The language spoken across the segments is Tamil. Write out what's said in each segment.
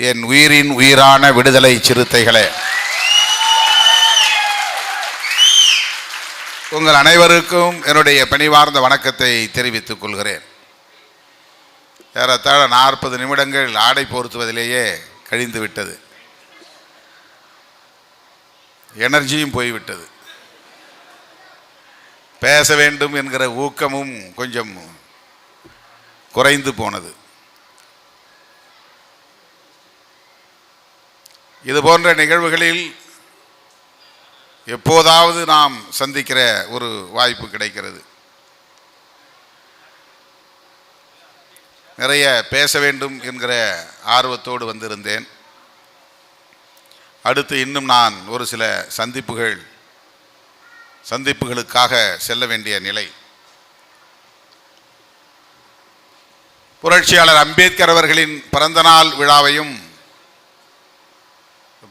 என் உயிரின் உயிரான விடுதலை சிறுத்தைகளே, உங்கள் அனைவருக்கும் என்னுடைய பணிவார்ந்த வணக்கத்தை தெரிவித்துக் கொள்கிறேன். ஏறத்தாழ 40 நிமிடங்கள் ஆடை போர்த்துவதிலேயே கழிந்து விட்டது. எனர்ஜியும் போய்விட்டது. பேச வேண்டும் என்கிற ஊக்கமும் கொஞ்சம் குறைந்து போனது. இது போன்ற நிகழ்வுகளில் எப்போதாவது நாம் சந்திக்கிற ஒரு வாய்ப்பு கிடைக்கிறது. நிறைய பேச வேண்டும் என்கிற ஆர்வத்தோடு வந்திருந்தேன். அடுத்து இன்னும் நான் ஒரு சில சந்திப்புகளுக்காக செல்ல வேண்டிய நிலை. புரட்சியாளர் அம்பேத்கர் அவர்களின் பிறந்தநாள் விழாவையும்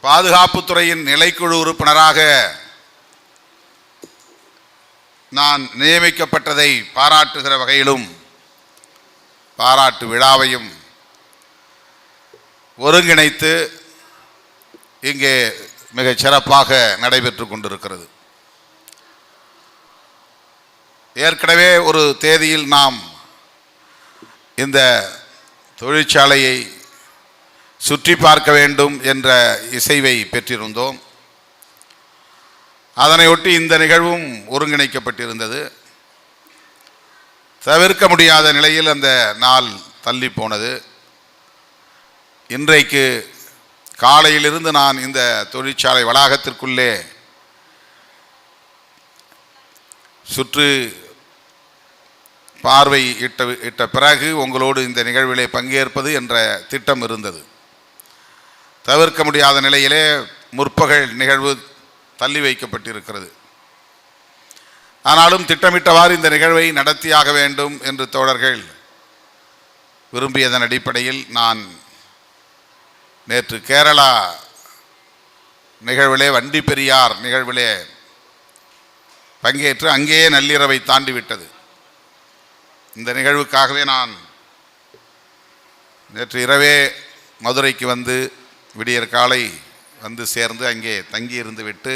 பாதுகாப்புத்துறையின் நிலைக்குழு உறுப்பினராக நான் நியமிக்கப்பட்டதை பாராட்டுகிற வகையிலும் பாராட்டு விழாவையும் ஒருங்கிணைத்து இங்கே மிகச் சிறப்பாக நடைபெற்று கொண்டிருக்கிறது. ஏற்கனவே ஒரு தேதியில் நாம் இந்த தொழிற்சாலையை சுற்றி பார்க்க வேண்டும் என்ற இசைவை பெற்றிருந்தோம். அதனையொட்டி இந்த நிகழ்வும் ஒருங்கிணைக்கப்பட்டிருந்தது. தவிர்க்க முடியாத நிலையில் அந்த நாள் தள்ளி போனது. இன்றைக்கு காலையிலிருந்து நான் இந்த தொழிற்சாலை வளாகத்திற்குள்ளே சுற்று பார்வை இட்ட பிறகு உங்களோடு இந்த நிகழ்விலே பங்கேற்பது என்ற திட்டம் இருந்தது. தவிர்க்க முடியாத நிலையிலே முற்பகல் நிகழ்வு தள்ளி வைக்கப்பட்டிருக்கிறது. ஆனாலும் திட்டமிட்டவாறு இந்த நிகழ்வை நடத்தியாக வேண்டும் என்று தோழர்கள் விரும்பியதன் அடிப்படையில் நான் நேற்று கேரளா நிகழ்விலே, வண்டி பெரியார் நிகழ்விலே பங்கேற்று அங்கேயே நள்ளிரவை தாண்டிவிட்டது. இந்த நிகழ்வுக்காகவே நான் நேற்று இரவே மதுரைக்கு வந்து விடியற் காலை வந்து சேர்ந்து அங்கே தங்கியிருந்து விட்டு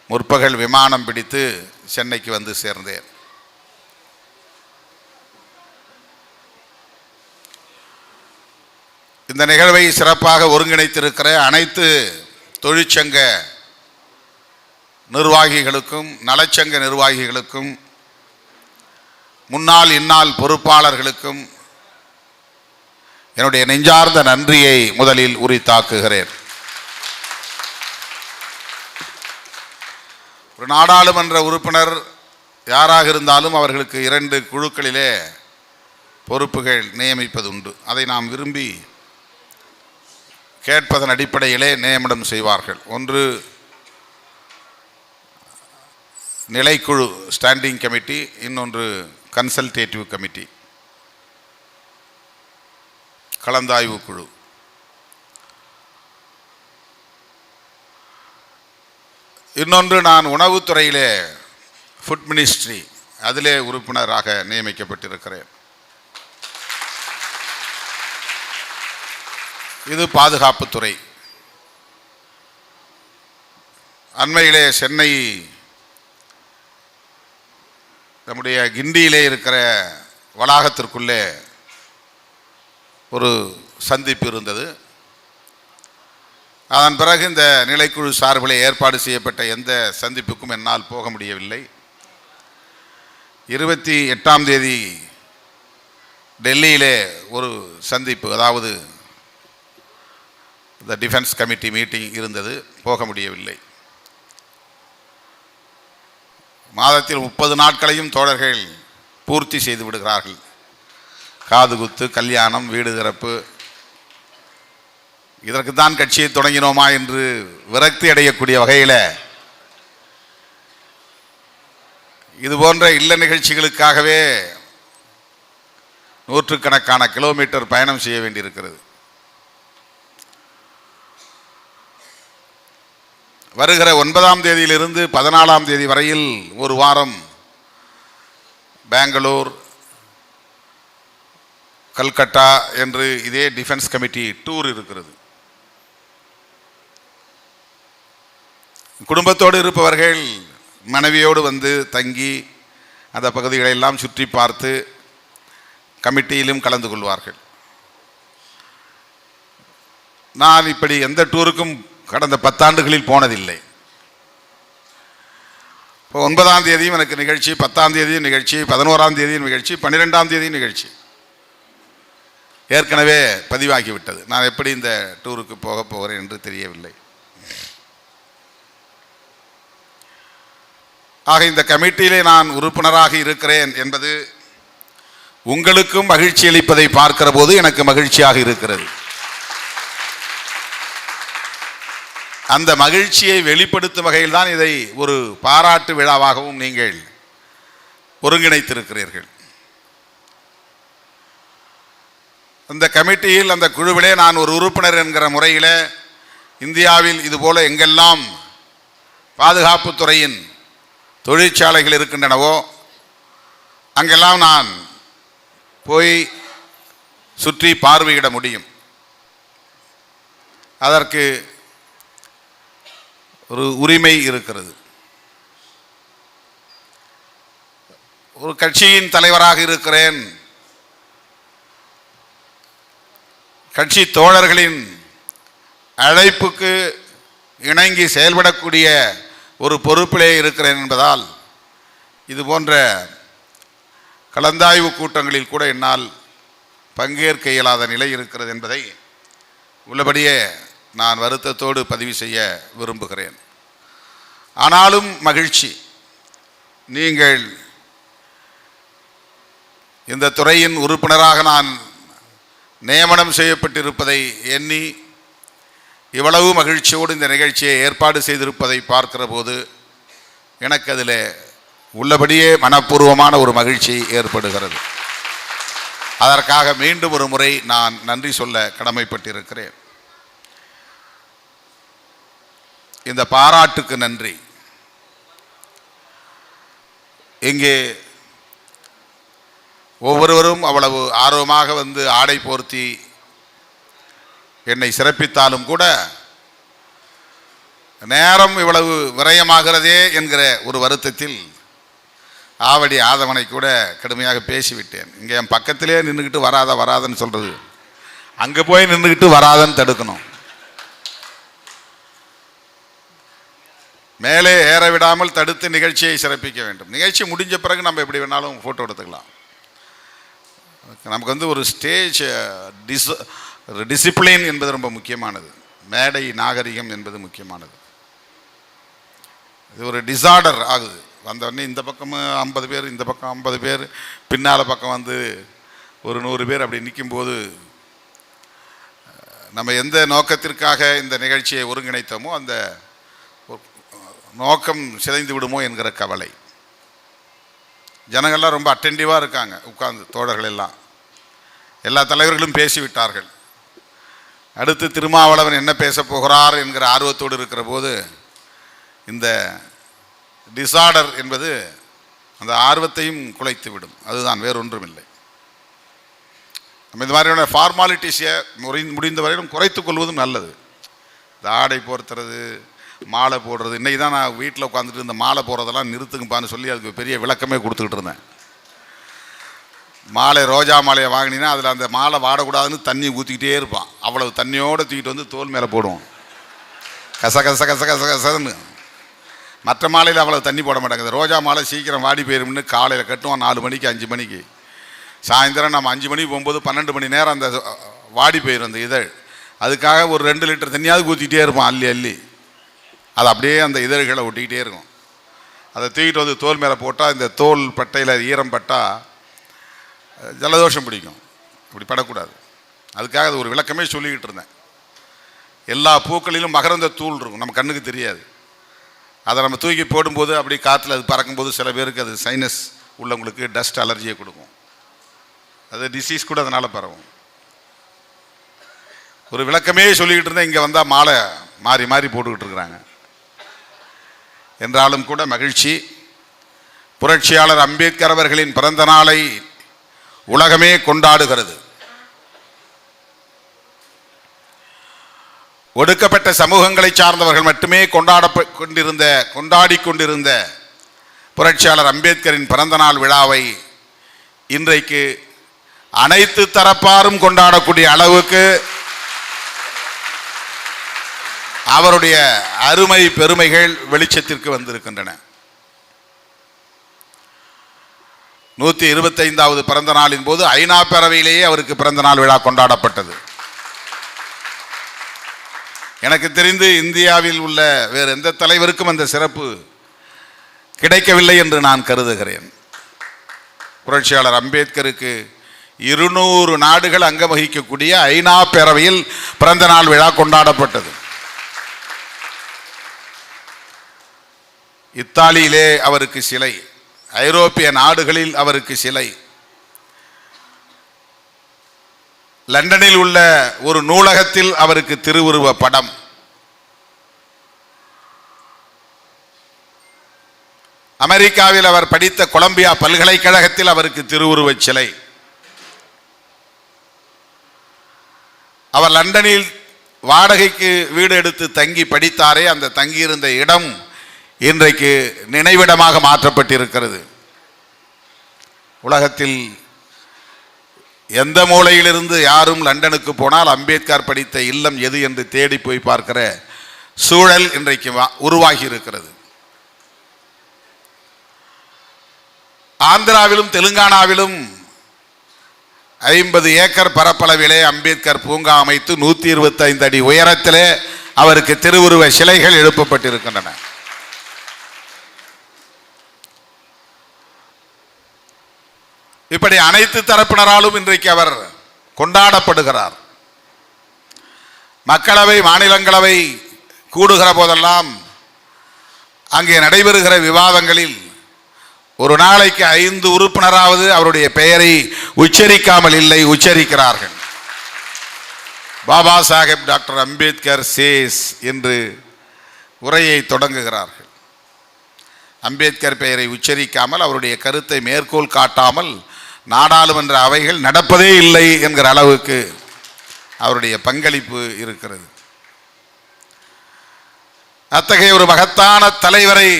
முற்பகல் விமானம் பிடித்து சென்னைக்கு வந்து சேர்ந்தேன். இந்த நிகழ்வை சிறப்பாக ஒருங்கிணைத்திருக்கிற அனைத்து தொழிற்சங்க நிர்வாகிகளுக்கும் நலச்சங்க நிர்வாகிகளுக்கும் முன்னாள் இந்நாள் பொறுப்பாளர்களுக்கும் என்னுடைய நெஞ்சார்ந்த நன்றியை முதலில் உரித்தாக்குகிறேன். ஒரு நாடாளுமன்ற உறுப்பினர் யாராக இருந்தாலும் அவர்களுக்கு 2 குழுக்களிலே பொறுப்புகள் நியமிப்பது உண்டு. அதை நாம் விரும்பி கேட்பதன் அடிப்படையிலே நியமனம் செய்வார்கள். ஒன்று நிலைக்குழு ஸ்டாண்டிங் கமிட்டி, இன்னொன்று கன்சல்டேட்டிவ் கமிட்டி கலந்தாய்வு குழு. இன்னொன்று நான் உணவுத்துறையிலே ஃபுட் மினிஸ்ட்ரி அதிலே உறுப்பினராக நியமிக்கப்பட்டிருக்கிறேன். இது பாதுகாப்புத்துறை. அண்மையிலே சென்னை நம்முடைய கிண்டியிலே இருக்கிற வளாகத்திற்குள்ளே ஒரு சந்திப்பு இருந்தது. அதன் பிறகு இந்த நிலைக்குழு சார்பில் ஏற்பாடு செய்யப்பட்ட எந்த சந்திப்புக்கும் என்னால் போக முடியவில்லை. 28ஆம் தேதி டெல்லியிலே ஒரு சந்திப்பு, அதாவது இந்த டிஃபென்ஸ் கமிட்டி மீட்டிங் இருந்தது, போக முடியவில்லை. மாதத்தில் 30 நாட்களையும் தோழர்கள் பூர்த்தி செய்து விடுகிறார்கள். காதுகுத்து, கல்யாணம், வீடு திறப்பு, இதற்கு தான் கட்சியை தொடங்கினோமா என்று விரக்தி அடையக்கூடிய வகையில் இது போன்ற இல்ல நிகழ்ச்சிகளுக்காகவே நூற்றுக்கணக்கான கிலோமீட்டர் பயணம் செய்ய வேண்டியிருக்கிறது. வருகிற 9ஆம் தேதியிலிருந்து 14ஆம் தேதி வரையில் ஒரு வாரம் பெங்களூர், கல்கட்டா என்று இதே டிஃபென்ஸ் கமிட்டி டூர் இருக்கிறது. குடும்பத்தோடு இருப்பவர்கள் மனைவியோடு வந்து தங்கி அந்த பகுதிகளை எல்லாம் சுற்றி பார்த்து கமிட்டியிலும் கலந்து கொள்வார்கள். நான் இப்படி எந்த டூருக்கும் கடந்த 10 ஆண்டுகளில் போனதில்லை. இப்போ 9ஆம் தேதியும் எனக்கு நிகழ்ச்சி, 10ஆம் தேதியும் நிகழ்ச்சி, 11ஆம் தேதியும் நிகழ்ச்சி, 12ஆம் தேதியும் நிகழ்ச்சி ஏற்கனவே பதிவாகிவிட்டது. நான் எப்படி இந்த டூருக்கு போக போகிறேன் என்று தெரியவில்லை. ஆக இந்த கமிட்டியிலே நான் உறுப்பினராக இருக்கிறேன் என்பது உங்களுக்கும் மகிழ்ச்சி அளிப்பதை பார்க்கிற போது எனக்கு மகிழ்ச்சியாக இருக்கிறது. அந்த மகிழ்ச்சியை வெளிப்படுத்தும் வகையில் தான் இதை ஒரு பாராட்டு விழாவாகவும் நீங்கள் ஒருங்கிணைத்திருக்கிறீர்கள். அந்த கமிட்டியில், அந்த குழுவிலே நான் ஒரு உறுப்பினர் என்கிற முறையில் இந்தியாவில் இதுபோல எங்கெல்லாம் பாதுகாப்புத்துறையின் தொழிற்சாலைகள் இருக்கின்றனவோ அங்கெல்லாம் நான் போய் சுற்றி பார்வையிட முடியும். அதற்கு ஒரு உரிமை இருக்கிறது. ஒரு கட்சியின் தலைவராக இருக்கிறேன், கட்சி தோழர்களின் அழைப்புக்கு இணங்கி செயல்படக்கூடிய ஒரு பொறுப்பிலே இருக்கிறேன் என்பதால் இது போன்ற கலந்தாய்வு கூட்டங்களில் கூட என்னால் பங்கேற்க இயலாத நிலை இருக்கிறது என்பதை உள்ளபடியே நான் வருத்தத்தோடு பதிவு செய்ய விரும்புகிறேன். ஆனாலும் மகிழ்ச்சி, நீங்கள் இந்த துறையின் உறுப்பினராக நான் நியமனம் செய்யப்பட்டிருப்பதை எண்ணி இவ்வளவு மகிழ்ச்சியோடு இந்த நிகழ்ச்சியை ஏற்பாடு செய்திருப்பதை பார்க்கிற போது எனக்கு அதில் உள்ளபடியே மனப்பூர்வமான ஒரு மகிழ்ச்சி ஏற்படுகிறது. அதற்காக மீண்டும் ஒரு முறை நான் நன்றி சொல்ல கடமைப்பட்டிருக்கிறேன். இந்த பாராட்டுக்கு நன்றி. இங்கே ஒவ்வொருவரும் அவ்வளவு ஆர்வமாக வந்து ஆடை போர்த்தி என்னை சிறப்பித்தாலும் கூட நேரம் இவ்வளவு விரயமாகிறதே என்கிற ஒரு வருத்தத்தில் ஆவடி ஆதவனை கூட கடுமையாக பேசிவிட்டேன். இங்கே என் பக்கத்திலே நின்றுக்கிட்டு வராதன்னு சொல்கிறது, அங்கே போய் நின்றுக்கிட்டு வராதன்னு தடுக்கணும். மேலே ஏற விடாமல் தடுத்து நிகழ்ச்சியை சிறப்பிக்க வேண்டும். நிகழ்ச்சி முடிஞ்ச பிறகு நம்ம எப்படி வேணாலும் ஃபோட்டோ எடுத்துக்கலாம். நமக்கு வந்து ஒரு ஸ்டேஜ் டிசிப்ளின் என்பது ரொம்ப முக்கியமானது. மேடை நாகரிகம் என்பது முக்கியமானது. இது ஒரு டிசார்டர் ஆகுது. வந்தவொடனே இந்த பக்கம் 50 பேர், இந்த பக்கம் 50 பேர், பின்னால் பக்கம் வந்து ஒரு 100 பேர் அப்படி நிற்கும்போது நம்ம எந்த நோக்கத்திற்காக இந்த நிகழ்ச்சியை ஒருங்கிணைத்தோமோ அந்த நோக்கம் சிதைந்து விடுமோ என்கிற கவலை. ஜனங்கள்லாம் ரொம்ப அட்டென்டிவாக இருக்காங்க உட்கார்ந்து, தோழர்கள் எல்லாம், எல்லா தலைவர்களும் பேசிவிட்டார்கள். அடுத்து திருமாவளவன் என்ன பேச போகிறார் என்கிற ஆர்வத்தோடு இருக்கிற போது இந்த டிசார்டர் என்பது அந்த ஆர்வத்தையும் குலைத்து விடும். அதுதான், வேறொன்றும் இல்லை. நம்ம இந்த மாதிரியான ஃபார்மாலிட்டிஸை முடிந்த வரையிலும் குறைத்து கொள்வதும் நல்லது. இந்த ஆடை போர்த்துறது, மாலை போடுறது, இன்றைக்கி தான் நான் வீட்டில் உட்காந்துட்டு இந்த மாலை போடுறதெல்லாம் நிறுத்துங்கப்பான்னு சொல்லி அதுக்கு பெரிய விளக்கமே கொடுத்துக்கிட்டு இருந்தேன். மாலை, ரோஜா மாலையை வாங்கினீங்கன்னா அதில் அந்த மாலை வாடக்கூடாதுன்னு தண்ணி ஊற்றிக்கிட்டே இருப்பான். அவ்வளவு தண்ணியோடு தூக்கிட்டு வந்து தோல் மேலே போடுவோம், கச கச கச கச கசன்னு. மற்ற மாலையில் அவ்வளோ தண்ணி போட மாட்டாங்க. ரோஜா மாலை சீக்கிரம் வாடி போயிரும்னு காலையில் கட்டுவோம் 4 மணிக்கு 5 மணிக்கு. சாயந்தரம் நம்ம 5 மணிக்கு போகும்போது 12 மணி நேரம் அந்த வாடி போயிடும் அந்த இதழ். அதுக்காக ஒரு 2 லிட்டர் தண்ணியாவது ஊற்றிக்கிட்டே இருப்பான் அள்ளி அள்ளி. அது அப்படியே அந்த இதழ்களை ஒட்டிக்கிட்டே இருக்கும். அதை தூக்கிட்டு வந்து தோல் மேலே போட்டால் இந்த தோல் பட்டையில் ஈரம் பட்டால் ஜலதோஷம் பிடிக்கும். இப்படி படக்கூடாது. அதுக்காக அது ஒரு விளக்கமே சொல்லிக்கிட்டு இருந்தேன். எல்லா பூக்களிலும் மகரந்த தூள் இருக்கும், நம்ம கண்ணுக்கு தெரியாது. அதை நம்ம தூக்கி போடும்போது அப்படி காற்றுல அது பறக்கும்போது சில பேருக்கு அது சைனஸ் உள்ளவங்களுக்கு டஸ்ட் அலர்ஜியை கொடுக்கும். அது டிசீஸ் கூட அதனால் பரவும். ஒரு விளக்கமே சொல்லிக்கிட்டு இருந்தேன். இங்கே வந்தால் மாலை மாறி மாறி போட்டுக்கிட்டு இருக்கிறாங்க. என்றாலும் கூட மகிழ்ச்சி. புரட்சியாளர் அம்பேத்கர் அவர்களின் பிறந்த நாளை உலகமே கொண்டாடுகிறது. ஒடுக்கப்பட்ட சமூகங்களை சார்ந்தவர்கள் மட்டுமே கொண்டாடி கொண்டிருந்த புரட்சியாளர் அம்பேத்கரின் பிறந்தநாள் விழாவை இன்றைக்கு அனைத்து தரப்பாரும் கொண்டாடக்கூடிய அளவுக்கு அவருடைய அருமை பெருமைகள் வெளிச்சத்திற்கு வந்திருக்கின்றன. 125வது பிறந்த நாளின் போது ஐநா பேரவையிலேயே அவருக்கு பிறந்த நாள் விழா கொண்டாடப்பட்டது. எனக்கு தெரிந்து இந்தியாவில் உள்ள வேறு எந்த தலைவருக்கும் அந்த சிறப்பு கிடைக்கவில்லை என்று நான் கருதுகிறேன். புரட்சியாளர் அம்பேத்கருக்கு 200 நாடுகள் அங்கம் வகிக்கக்கூடிய ஐநா பேரவையில் பிறந்த நாள் விழா கொண்டாடப்பட்டது. இத்தாலியிலே அவருக்கு சிலை, ஐரோப்பிய நாடுகளில் அவருக்கு சிலை, லண்டனில் உள்ள ஒரு நூலகத்தில் அவருக்கு திருவுருவ படம், அமெரிக்காவில் அவர் படித்த கொலம்பியா பல்கலைக்கழகத்தில் அவருக்கு திருவுருவச் சிலை, அவர் லண்டனில் வாடகைக்கு வீடு எடுத்து தங்கி படித்தாரே அந்த தங்கியிருந்த இடம் இன்றைக்கு நினைவிடமாக மாற்றப்பட்டிருக்கிறது. உலகத்தில் எந்த மூலையிலிருந்து யாரும் லண்டனுக்கு போனால் அம்பேத்கர் படித்த இல்லம் எது என்று தேடி போய் பார்க்கிற சூழல் இன்றைக்கு உருவாகி இருக்கிறது. ஆந்திராவிலும் தெலுங்கானாவிலும் 50 ஏக்கர் பரப்பளவிலே அம்பேத்கர் பூங்கா அமைத்து 125 அடி உயரத்திலே அவருக்கு திருவுருவ சிலைகள் எழுப்பப்பட்டிருக்கின்றன. இப்படி அனைத்து தரப்பினராலும் இன்றைக்கு அவர் கொண்டாடப்படுகிறார். மக்களவை மாநிலங்களவை கூடுகிற போதெல்லாம் அங்கே நடைபெறுகிற விவாதங்களில் ஒரு நாளைக்கு 5 உறுப்பினராவது அவருடைய பெயரை உச்சரிக்காமல் இல்லை, உச்சரிக்கிறார்கள். பாபா சாஹேப் டாக்டர் அம்பேத்கர் சேஸ் என்று உரையை தொடங்குகிறார்கள். அம்பேத்கர் பெயரை உச்சரிக்காமல் அவருடைய கருத்தை மேற்கோள் காட்டாமல் நாடாளுமன்ற அவைகள் நடப்பதே இல்லை என்கிற அளவுக்கு அவருடைய பங்களிப்பு இருக்கிறது. அத்தகைய ஒரு மகத்தான தலைவரை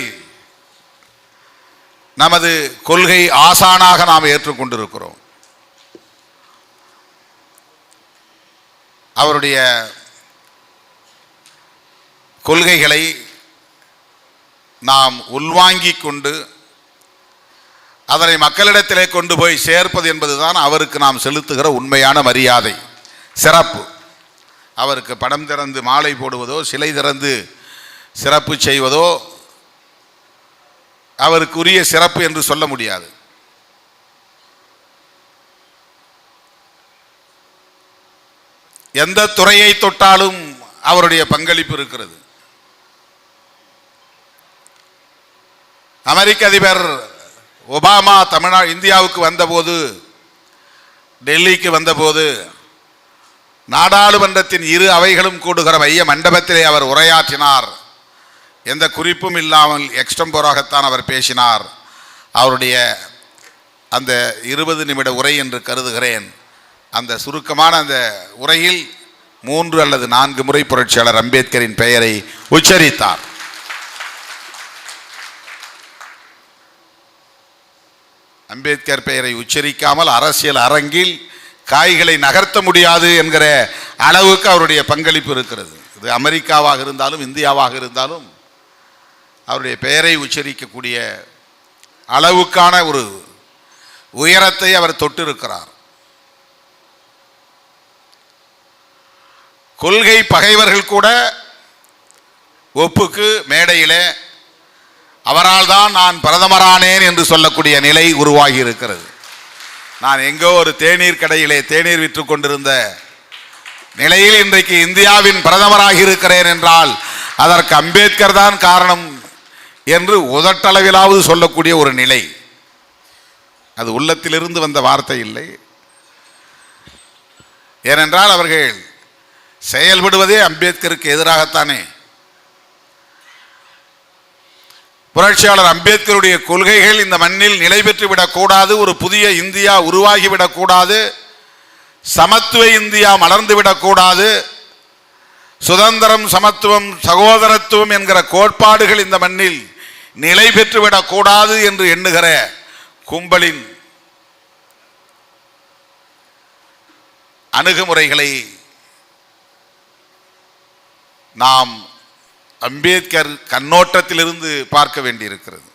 நமது கொள்கை ஆசானாக நாம் ஏற்றுக்கொண்டிருக்கிறோம். அவருடைய கொள்கைகளை நாம் உள்வாங்கிக் கொண்டு அதனை மக்களிடத்திலே கொண்டு போய் சேர்ப்பது என்பதுதான் அவருக்கு நாம் செலுத்துகிற உண்மையான மரியாதை, சிறப்பு. அவருக்கு படம் திறந்து மாலை போடுவதோ சிலை திறந்து சிறப்பு செய்வதோ அவருக்குரிய சிறப்பு என்று சொல்ல முடியாது. எந்த துறையை தொட்டாலும் அவருடைய பங்களிப்பு இருக்கிறது. அமெரிக்க அதிபர் ஒபாமா இந்தியாவுக்கு வந்தபோது, டெல்லிக்கு வந்தபோது நாடாளுமன்றத்தின் 2 அவைகளும் கூடுகிற மைய மண்டபத்திலே அவர் உரையாற்றினார். எந்த குறிப்பும் இல்லாமல் எக்ஸ்டம்போராகத்தான் அவர் பேசினார். அவருடைய அந்த 20 நிமிட உரை என்று கருதுகிறேன். அந்த சுருக்கமான அந்த உரையில் 3 அல்லது 4 முறை புரட்சியாளர் அம்பேத்கரின் பெயரை உச்சரித்தார். அம்பேத்கர் பெயரை உச்சரிக்காமல் அரசியல் அரங்கில் காய்களை நகர்த்த முடியாது என்கிற அளவுக்கு அவருடைய பங்களிப்பு இருக்கிறது. இது அமெரிக்காவாக இருந்தாலும் இந்தியாவாக இருந்தாலும் அவருடைய பெயரை உச்சரிக்கக்கூடிய அளவுக்கான ஒரு உயரத்தை அவர் தொட்டிருக்கிறார். கொள்கை பகைவர்கள் கூட ஒப்புக்கு மேடையிலே அவரால் தான் நான் பிரதமரானேன் என்று சொல்லக்கூடிய நிலை உருவாகி இருக்கிறது. நான் எங்கோ ஒரு தேநீர் கடையிலே தேநீர் விற்று கொண்டிருந்த நிலையில் இன்றைக்கு இந்தியாவின் பிரதமராகி இருக்கிறேன் என்றால் அதற்கு அம்பேத்கர் தான் காரணம் என்று உதட்டளவிலாவது சொல்லக்கூடிய ஒரு நிலை. அது உள்ளத்திலிருந்து வந்த வார்த்தை இல்லை. ஏனென்றால் அவர்கள் செயல்படுவதே அம்பேத்கருக்கு எதிராகத்தானே. புரட்சியாளர் அம்பேத்கருடைய கொள்கைகள் இந்த மண்ணில் நிலை பெற்றுவிடக்கூடாது, ஒரு புதிய இந்தியா உருவாகிவிடக்கூடாது, சமத்துவ இந்தியா மலர்ந்துவிடக்கூடாது, சுதந்திரம், சமத்துவம், சகோதரத்துவம் என்கிற கோட்பாடுகள் இந்த மண்ணில் நிலை பெற்றுவிடக் கூடாது என்று எண்ணுகிற கும்பலின் அணுகுமுறைகளை நாம் அம்பேத்கர் கண்ணோட்டத்திலிருந்து பார்க்க வேண்டியிருக்கிறது.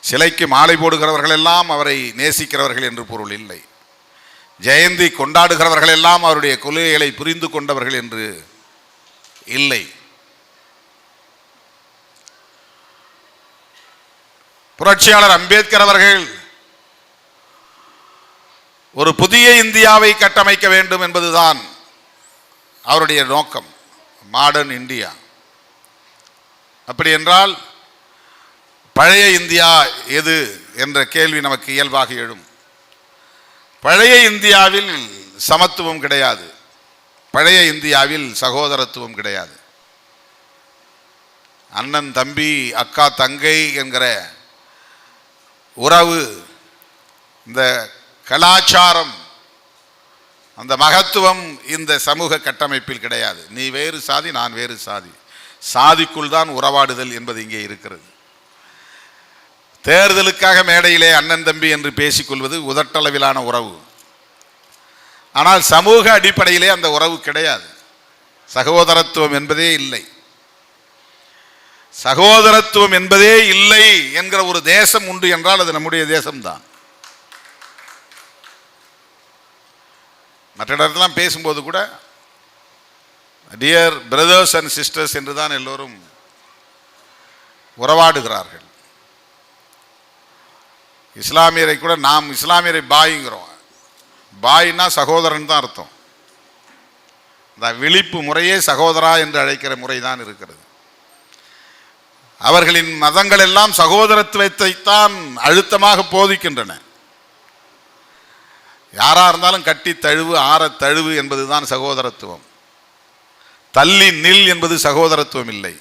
சிலைக்கு மாலை போடுகிறவர்கள் எல்லாம் அவரை நேசிக்கிறவர்கள் என்று பொருள் இல்லை. ஜெயந்தி கொண்டாடுகிறவர்கள் எல்லாம் அவருடைய கொள்கைகளை புரிந்து கொண்டவர்கள் என்று இல்லை. புரட்சியாளர் அம்பேத்கர் அவர்கள் ஒரு புதிய இந்தியாவை கட்டமைக்க வேண்டும் என்பதுதான் அவருடைய நோக்கம், மாடர்ன் இந்தியா. அப்படி என்றால் பழைய இந்தியா எது என்ற கேள்வி நமக்கு இயல்பாக எழும். பழைய இந்தியாவில் சமத்துவம் கிடையாது, பழைய இந்தியாவில் சகோதரத்துவம் கிடையாது. அண்ணன் தம்பி, அக்கா தங்கை என்கிற உறவு, இந்த கலாச்சாரம், அந்த மகத்துவம் இந்த சமூக கட்டமைப்பில் கிடையாது. நீ வேறு சாதி, நான் வேறு சாதி, சாதிக்குள் தான் உறவாடுதல் என்பது இங்கே இருக்கிறது. தேர்தலுக்காக மேடையிலே அண்ணன் தம்பி என்று பேசிக்கொள்வது உதட்டளவிலான உறவு. ஆனால் சமூக அடிப்படையிலே அந்த உறவு கிடையாது. சகோதரத்துவம் என்பதே இல்லை. சகோதரத்துவம் என்பதே இல்லை என்கிற ஒரு தேசம் உண்டு என்றால் அது நம்முடைய தேசம்தான். மற்ற இடத்தெல்லாம் பேசும்போது கூட டியர் பிரதர்ஸ் அண்ட் சிஸ்டர்ஸ் என்று தான் எல்லோரும் உறவாடுகிறார்கள். இஸ்லாமியரை கூட நாம் இஸ்லாமியரை பாய்ங்கிறோம். பாய்னா சகோதரன் தான் அர்த்தம். இந்த விழிப்பு முறையே சகோதரா என்று அழைக்கிற முறை தான் இருக்கிறது. அவர்களின் மதங்கள் எல்லாம் சகோதரத்துவத்தை தான் அழுத்தமாக போதிக்கின்றன. யாரா இருந்தாலும் கட்டி தழுவு, ஆற தழுவு என்பதுதான் சகோதரத்துவம். தள்ளி நில் என்பது சகோதரத்துவம் இல்லை.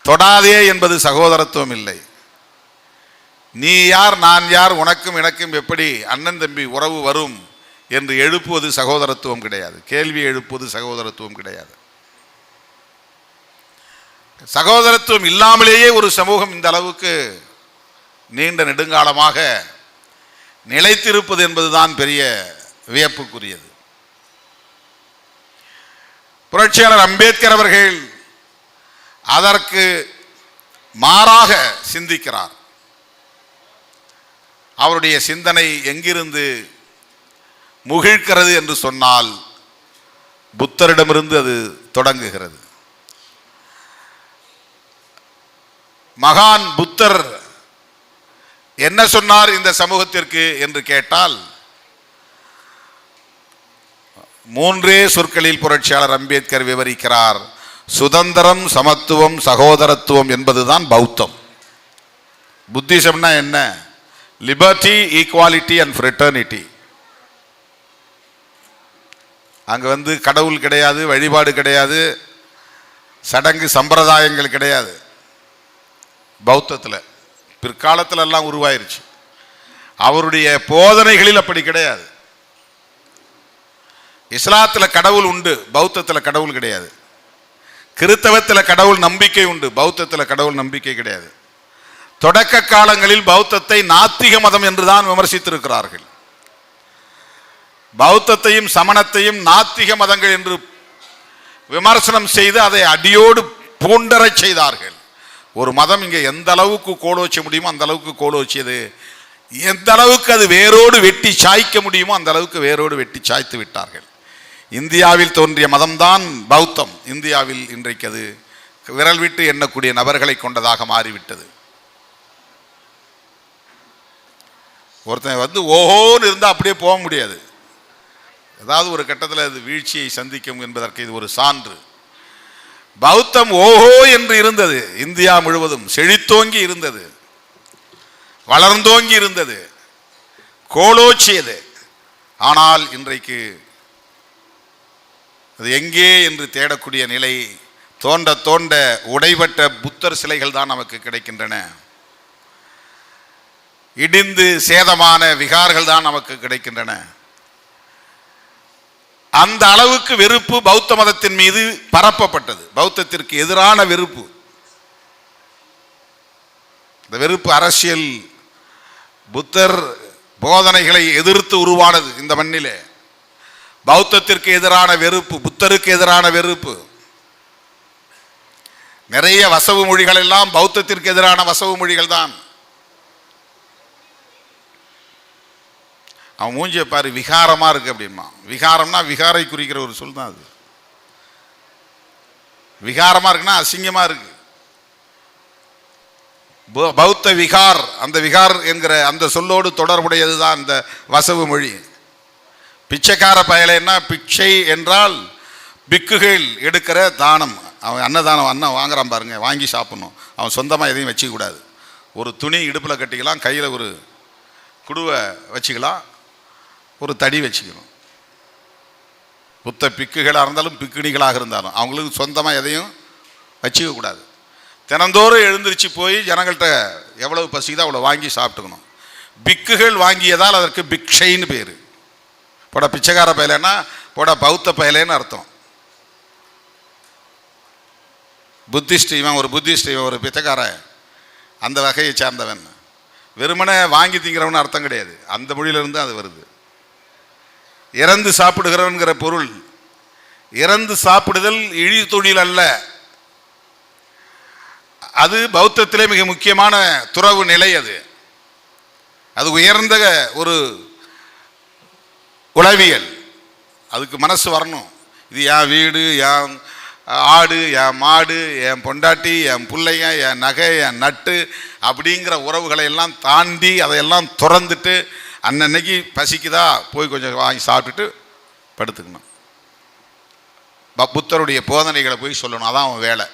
தொடாதே என்பது சகோதரத்துவம் இல்லை. நீ யார், நான் யார், உனக்கும் எனக்கும் எப்படி அண்ணன் தம்பி உறவு வரும் என்று எழுப்புவது சகோதரத்துவம் கிடையாது. கேள்வி எழுப்புவது சகோதரத்துவம் கிடையாது. சகோதரத்துவம் இல்லாமலேயே ஒரு சமூகம் இந்த அளவுக்கு நீண்ட நெடுங்காலமாக நிலைத்திருப்பது என்பதுதான் பெரிய வியப்புக்குரியது. புரட்சியாளர் அம்பேத்கர் அவர்கள் அதற்கு மாறாக சிந்திக்கிறார். அவருடைய சிந்தனை எங்கிருந்து முகிழ்கிறது என்று சொன்னால் புத்தரிடமிருந்து அது தொடங்குகிறது. மகான் புத்தர் என்ன சொன்னார் இந்த சமூகத்திற்கு என்று கேட்டால், மூன்றே சொற்களில் புரட்சியாளர் அம்பேத்கர் விவரிக்கிறார். சுதந்திரம், சமத்துவம், சகோதரத்துவம் என்பதுதான் பௌத்தம். புத்திசம்னா என்ன? Liberty, equality and fraternity. அங்கே கடவுள் கிடையாது, வழிபாடு கிடையாது, சடங்கு சம்பிரதாயங்கள் கிடையாது. பௌத்தத்தில் பிற்காலத்தில் எல்லாம் உருவாயிருச்சு. அவருடைய போதனைகளில் அப்படி கிடையாது. இஸ்லாத்தில் கடவுள் உண்டு, பௌத்தத்தில் கடவுள் கிடையாது. கிறித்தவத்தில் கடவுள் நம்பிக்கை உண்டு, பௌத்தத்தில் கடவுள் நம்பிக்கை கிடையாது. தொடக்க காலங்களில் பௌத்தத்தை நாத்திக மதம் என்றுதான் விமர்சித்திருக்கிறார்கள். பௌத்தத்தையும் சமணத்தையும் நாத்திக மதங்கள் என்று விமர்சனம் செய்து அதை அடியோடு பூண்டரை செய்தார்கள். ஒரு மதம் இங்கே எந்த அளவுக்கு கோலோச்ச முடியுமோ அந்த அளவுக்கு கோலோச்சியது. எந்த அளவுக்கு அது வேரோடு வெட்டி சாய்க்க முடியுமோ அந்த அளவுக்கு வேரோடு வெட்டி சாய்த்து விட்டார்கள். இந்தியாவில் தோன்றிய மதம்தான் பௌத்தம். இந்தியாவில் இன்றைக்கு அது விரல் விட்டு எண்ணக்கூடிய நபர்களை கொண்டதாக மாறிவிட்டது. ஒருத்தன் ஓஹோன்னு இருந்தால் அப்படியே போக முடியாது. ஏதாவது ஒரு கட்டத்தில் அது வீழ்ச்சியை சந்திக்கும் என்பதற்கு இது ஒரு சான்று. பௌத்தம் ஓஹோ என்று இருந்தது. இந்தியா முழுவதும் செழித்தோங்கி இருந்தது, வளர்ந்தோங்கி இருந்தது, கோலோச்சியது. ஆனால் இன்றைக்கு அது எங்கே என்று தேடக்கூடிய நிலை. தோண்ட தோண்ட உடைபட்ட புத்தர் சிலைகள் தான் நமக்கு கிடைக்கின்றன. இடிந்து சேதமான விகார்கள் தான் நமக்கு கிடைக்கின்றன. அந்த அளவுக்கு வெறுப்பு பௌத்த மதத்தின் மீது பரப்பப்பட்டது. பௌத்தத்திற்கு எதிரான வெறுப்பு. இந்த வெறுப்பு அரசியல் புத்தர் போதனைகளை எதிர்த்து உருவானது. இந்த மண்ணிலே பௌத்தத்திற்கு எதிரான வெறுப்பு, புத்தருக்கு எதிரான வெறுப்பு. நிறைய வசவு மொழிகள் எல்லாம் பௌத்தத்திற்கு எதிரான வசவு மொழிகள் தான். அவன் மூஞ்சியை பாரு, விகாரமா இருக்கு அப்படிமா. விகாரம்னா விகாரை குறிக்கிற ஒரு சொல் தான் அது. விகாரமா இருக்குன்னா அசிங்கமா இருக்கு. பௌத்த விகார், அந்த விகார் என்கிற அந்த சொல்லோடு தொடர்புடையது தான் இந்த வசவு மொழி. பிச்சைக்கார பயலைன்னா, பிச்சை என்றால் பிக்குகள் எடுக்கிற தானம். அவன் அன்னதானம், அன்னம் வாங்குறான் பாருங்க, வாங்கி சாப்பிடணும். அவன் சொந்தமாக எதையும் வச்சுக்கூடாது. ஒரு துணி இடுப்பில் கட்டிக்கலாம், கையில் ஒரு குடுவை வச்சுக்கலாம், ஒரு தடி வச்சுக்கணும். புத்த பிக்குகளாக இருந்தாலும் பிக்குணிகளாக இருந்தாலும் அவங்களுக்கு சொந்தமாக எதையும் வச்சுக்க கூடாது. தினந்தோறும் எழுந்திரிச்சு போய் ஜனங்கள்கிட்ட எவ்வளவு பசிக்குதோ அவ்வளோ வாங்கி சாப்பிட்டுக்கணும். பிக்குகள் வாங்கியதால் அதற்கு பிக்ஷைன்னு பேர். போட பிச்சைக்கார பயலைன்னா போட பௌத்த பயலேன்னு அர்த்தம். புத்திஸ்ட், இவன் ஒரு புத்திஸ்ட், இவன் ஒரு பிச்சைக்கார, அந்த வகையை சார்ந்தவன். வெறுமனே வாங்கி திங்கிறவன் அர்த்தம் கிடையாது. அந்த மொழியிலிருந்து அது வருது. இறந்து சாப்பிடுகிறவன்கிற பொருள். இறந்து சாப்பிடுதல் இழி தொழில் அல்ல. அது பௌத்தத்திலே மிக முக்கியமான துறவு நிலை. அது உயர்ந்த ஒரு உளவியல். அதுக்கு மனசு வரணும். இது என் வீடு, என் ஆடு, என் மாடு, என் பொண்டாட்டி, என் பிள்ளைங்க, என் நகை, என் நட்டு அப்படிங்கிற உறவுகளை எல்லாம் தாண்டி அதையெல்லாம் துறந்துட்டு அன்னன்னைக்கு பசிக்குதா போய் கொஞ்சம் வாங்கி சாப்பிட்டுட்டு படுத்துக்கணும். புத்தருடைய போதனைகளை போய் சொல்லணும். அதான் அவன் வேலை.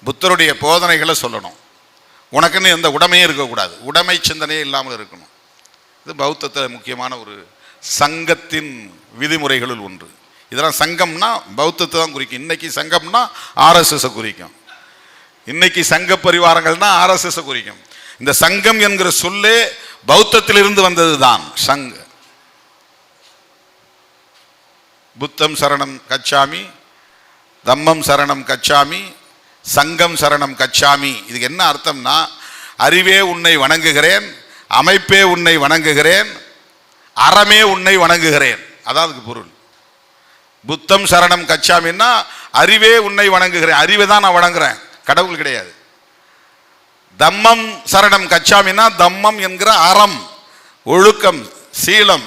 புத்தருடைய போதனைகளை சொல்லணும். உனக்குன்னு எந்த உடைமையும் இருக்கக்கூடாது. உடைமை சிந்தனையே இல்லாமல் இருக்கணும். இது பௌத்தத்தில் முக்கியமான ஒரு சங்கத்தின் விதிமுறைகளில் ஒன்று. இதெல்லாம் சங்கம்னா பௌத்தத்தை தான் குறிக்கும். இன்னைக்கு சங்கம்னா ஆர்எஸ்எஸ் குறிக்கும். இன்னைக்கு சங்க பரிவாரங்கள்னா ஆர்எஸ்எஸ் குறிக்கும். இந்த சங்கம் என்கிற சொல்லே பௌத்தத்திலிருந்து வந்தது தான். சங்க புத்தம் சரணம் கச்சாமி, தம்மம் சரணம் கச்சாமி, சங்கம் சரணம் கச்சாமி. இதுக்கு என்ன அர்த்தம்னா, அறிவே உன்னை வணங்குகிறேன், அமைப்பே உன்னை வணங்குகிறேன், அறமே உன்னை வணங்குகிறேன். அதான் அதுக்கு பொருள். புத்தம் சரணம் கச்சாமின்னா அறிவே உன்னை வணங்குகிறேன், அறிவை தான் நான் வணங்குறேன், கடவுள் கிடையாது. தம்மம் சரணம் கச்சாமின்னா தம்மம் என்கிற அறம், ஒழுக்கம், சீலம்.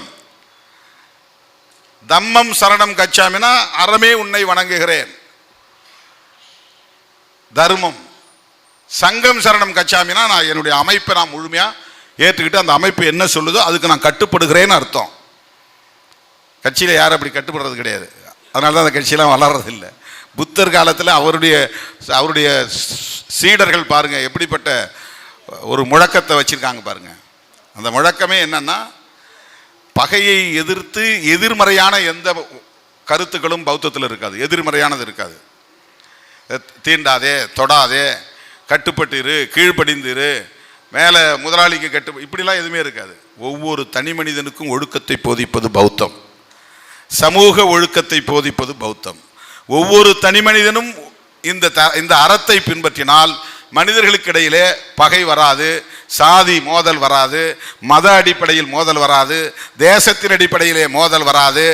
தம்மம் சரணம் கச்சாமின்னா அறமே உன்னை வணங்குகிறேன், தர்மம். சங்கம் சரணம் கச்சாமினா நான் என்னுடைய அமைப்பை நான் முழுமையாக ஏற்றுக்கிட்டு அந்த அமைப்பு என்ன சொல்லுதோ அதுக்கு நான் கட்டுப்படுகிறேன்னு அர்த்தம். கட்சியில் யாரும் அப்படி கட்டுப்படுறது கிடையாது. அதனால தான் அந்த கட்சியெல்லாம் வளர்றது இல்லை. புத்தர் காலத்தில் அவருடைய சீடர்கள் பாருங்க எப்படிப்பட்ட ஒரு முழக்கத்தை வச்சிருக்காங்க பாருங்க. அந்த முழக்கமே என்னன்னா, பகையை எதிர்த்து எதிர்மறையான எந்த கருத்துக்களும் பௌத்தத்தில் இருக்காது. எதிர்மறையானது இருக்காது. தீண்டாதே, தொடாதே, கட்டுப்பட்டிரு, கீழ்ப்படிந்திரு, மேலே முதலாளிக்கு இப்படிலாம் எதுவுமே இருக்காது. ஒவ்வொரு தனி மனிதனுக்கும் ஒழுக்கத்தை போதிப்பது பௌத்தம். சமூக ஒழுக்கத்தை போதிப்பது பௌத்தம். ஒவ்வொரு தனி மனிதனும் இந்த அறத்தை பின்பற்றினால் மனிதர்களுக்கு இடையிலே பகை வராது, சாதி மோதல் வராது, மத அடிப்படையில் மோதல் வராது, தேசத்தின் அடிப்படையிலே மோதல் வராது,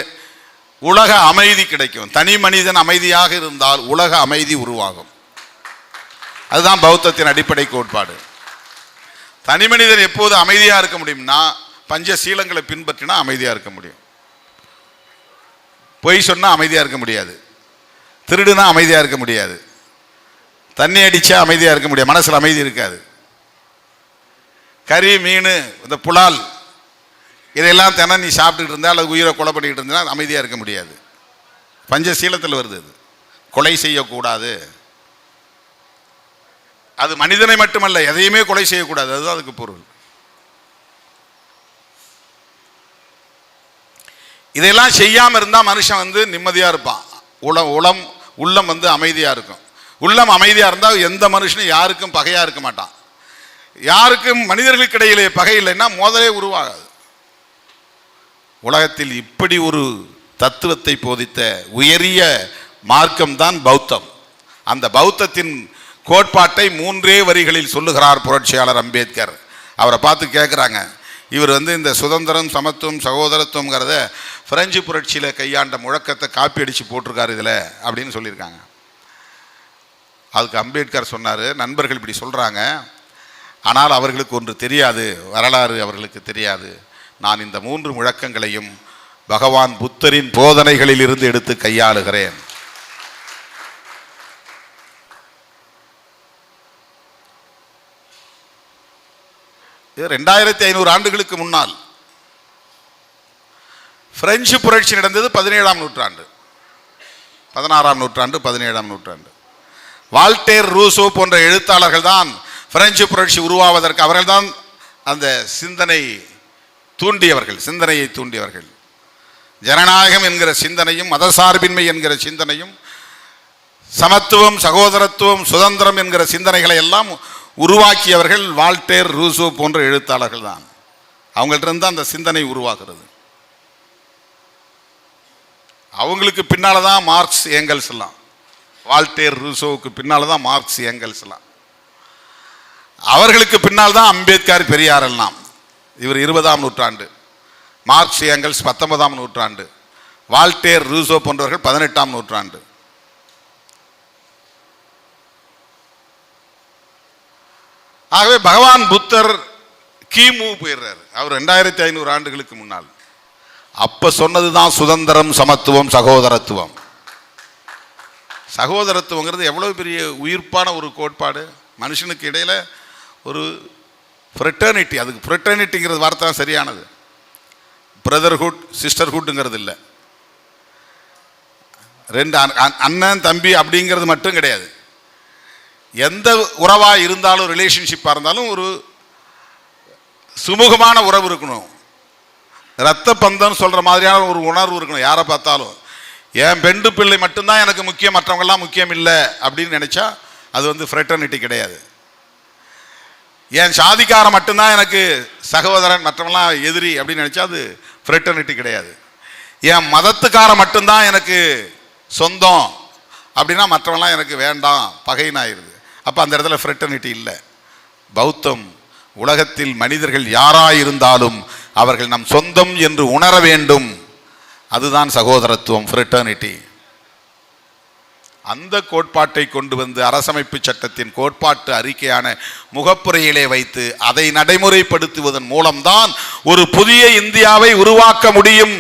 உலக அமைதி கிடைக்கும். தனி மனிதன் அமைதியாக இருந்தால் உலக அமைதி உருவாகும். அதுதான் பௌத்தத்தின் அடிப்படை கோட்பாடு. தனி மனிதன் எப்போது அமைதியாக இருக்க முடியும்னா பஞ்சசீலங்களை பின்பற்றினா அமைதியாக இருக்க முடியும். பொய் சொன்னால் அமைதியாக இருக்க முடியாது, திருடுனா அமைதியாக இருக்க முடியாது, தண்ணி அடித்தா அமைதியாக இருக்க முடியாது, மனசில் அமைதி இருக்காது. கறி, மீன், இந்த புலால் இதையெல்லாம் தினம் நீ சாப்பிட்டுக்கிட்டு இருந்தால் அல்லது உயிரை கொலை பண்ணிக்கிட்டு இருந்தால் அமைதியாக இருக்க முடியாது. பஞ்சசீலத்தில் வருது. அது கொலை செய்யக்கூடாது. அது மனிதனை மட்டுமல்ல, எதையுமே கொலை செய்யக்கூடாது. அதுதான் அதுக்கு பொருள். இதெல்லாம் செய்யாமல் இருந்தால் மனுஷன் நிம்மதியாக இருப்பான். உள்ளம் அமைதியாக இருக்கும். உள்ளம் அமைதியாக இருந்தால் எந்த மனுஷனும் யாருக்கும் பகையாக இருக்க மாட்டான். யாருக்கும் மனிதர்களுக்கு இடையிலே பகை இல்லைன்னா மோதலே உருவாகாது. உலகத்தில் இப்படி ஒரு தத்துவத்தை போதித்த உயரிய மார்க்கம்தான் பௌத்தம். அந்த பௌத்தத்தின் கோட்பாட்டை 3 வரிகளில் சொல்லுகிறார் புரட்சியாளர் அம்பேத்கர். அவரை பார்த்து கேட்குறாங்க, இவர் இந்த சுதந்திரம், சமத்துவம், சகோதரத்துவங்கிறத பிரெஞ்சு புரட்சியில் கையாண்ட முழக்கத்தை காப்பி அடித்து போட்டிருக்காரு இதில் அப்படின்னு சொல்லியிருக்காங்க. அதுக்கு அம்பேத்கர் சொன்னார், நண்பர்கள் இப்படி சொல்கிறாங்க, ஆனால் அவர்களுக்கு ஒன்று தெரியாது, வரலாறு அவர்களுக்கு தெரியாது. நான் இந்த 3 முழக்கங்களையும் பகவான் புத்தரின் போதனைகளில் இருந்து எடுத்து கையாளுகிறேன். இது 2500 ஆண்டுகளுக்கு முன்னால். பிரெஞ்சு புரட்சி நடந்தது 17ஆம் நூற்றாண்டு, 16ஆம் நூற்றாண்டு, 17ஆம் நூற்றாண்டு. வால்டேர், ரூசோ போன்ற எழுத்தாளர்கள் தான் பிரெஞ்சு புரட்சி உருவாவதற்கு அவர்கள்தான் அந்த சிந்தனையை தூண்டியவர்கள். ஜனநாயகம் என்கிற சிந்தனையும், மதசார்பின்மை என்கிற சிந்தனையும், சமத்துவம், சகோதரத்துவம், சுதந்திரம் என்கிற சிந்தனைகளை எல்லாம் உருவாக்கியவர்கள் வால்டேர், ரூசோ போன்ற எழுத்தாளர்கள் தான். அவங்கள்ட்ட இருந்து அந்த சிந்தனை உருவாகிறது. அவங்களுக்கு பின்னால தான் மார்க்ஸ், ஏங்கல்ஸ் எல்லாம். வால்டேர், ரூசோவுக்கு பின்னால தான் மார்க்ஸ், ஏங்கல்ஸ் எல்லாம். அவர்களுக்கு பின்னால் தான் அம்பேத்கர், பெரியார் எல்லாம். இவர் 20ஆம் நூற்றாண்டு, மார்க்ஸ், ஏங்கல்ஸ் 19ஆம் நூற்றாண்டு, வால்டேர், ரூசோ போன்றவர்கள் 18ஆம் நூற்றாண்டு. ஆகவே பகவான் புத்தர் கிமு போயிடுறாரு. அவர் 2500 ஆண்டுகளுக்கு முன்னால். அப்ப சொன்னதுதான் சுதந்திரம், சமத்துவம், சகோதரத்துவம். சகோதரத்துவங்கிறது எவ்வளவு பெரிய உயிர்ப்பான ஒரு கோட்பாடு. மனுஷனுக்கு இடையில ஒரு ஃப்ரெட்டர்னிட்டி, அதுக்கு ஃப்ரெட்டர்னிட்டிங்கிறது வார்த்தை தான் சரியானது. பிரதர்ஹுட், சிஸ்டர்ஹுட்ங்கிறது இல்லை. 2 அண்ணன் தம்பி அப்படிங்கிறது மட்டும் கிடையாது. எந்த உறவாக இருந்தாலும், ரிலேஷன்ஷிப்பாக இருந்தாலும் ஒரு சுமூகமான உறவு இருக்கணும். ரத்த பந்தம் சொல்கிற மாதிரியான ஒரு உணர்வு இருக்கணும். யாரை பார்த்தாலும் என் பெண்டு பிள்ளை மட்டும்தான் எனக்கு முக்கியம், மற்றவங்கெல்லாம் முக்கியம் இல்லை அப்படின்னு நினச்சா அது ஃப்ரெட்டர்னிட்டி கிடையாது. என் சாதிக்கார மட்டும்தான் எனக்கு சகோதரன், மற்றவங்களாம் எதிரி அப்படின்னு நினச்சா அது ஃப்ரெட்டர்னிட்டி கிடையாது. என் மதத்துக்கார மட்டும்தான் எனக்கு சொந்தம் அப்படின்னா மற்றவங்களாம் எனக்கு வேண்டாம், பகைன்னு ஆயிடுது. அப்போ அந்த இடத்துல ஃப்ரெட்டர்னிட்டி இல்லை. பௌத்தம் உலகத்தில் மனிதர்கள் யாராயிருந்தாலும் அவர்கள் நம் சொந்தம் என்று உணர வேண்டும். அதுதான் சகோதரத்துவம், ஃப்ரெட்டர்னிட்டி. அந்த கோட்பாட்டை கொண்டு வந்து அரசமைப்பு சட்டத்தின் கோட்பாட்டு அறிக்கையான முகப்புரையிலே வைத்து அதை நடைமுறைப்படுத்துவதன் மூலம்தான் ஒரு புதிய இந்தியாவை உருவாக்க முடியும்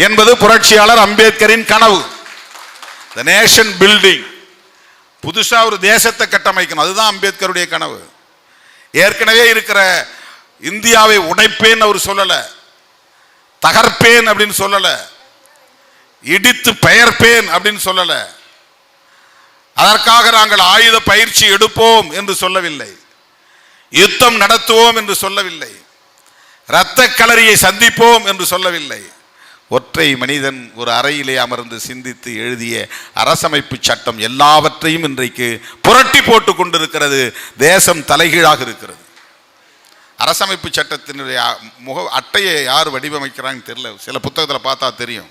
என்பது புரட்சியாளர் அம்பேத்கரின் கனவு. த நேஷன் பில்டிங், புதுசா ஒரு தேசத்தை கட்டமைக்கணும், அதுதான் அம்பேத்கருடைய கனவு. ஏற்கனவே இருக்கிற இந்தியாவை உடைப்பேன் அவர் சொல்லல, தகர்ப்பேன் அப்படின்னு சொல்லல, இடித்து பெயர்ப்பேன் அப்படின்னு சொல்லல, அதற்காக நாங்கள் ஆயுத பயிற்சி எடுப்போம் என்று சொல்லவில்லை, யுத்தம் நடத்துவோம் என்று சொல்லவில்லை, இரத்த களரியை சந்திப்போம் என்று சொல்லவில்லை. ஒற்றை மனிதன் ஒரு அறையிலே அமர்ந்து சிந்தித்து எழுதிய அரசமைப்பு சட்டம் எல்லாவற்றையும் இன்றைக்கு புரட்டி போட்டு கொண்டிருக்கிறது. தேசம் தலைகீழாக இருக்கிறது. அரசமைப்பு சட்டத்தினுடைய அட்டையை யார் வடிவமைக்கிறான்னு தெரியல. சில புத்தகத்தில் பார்த்தா தெரியும்.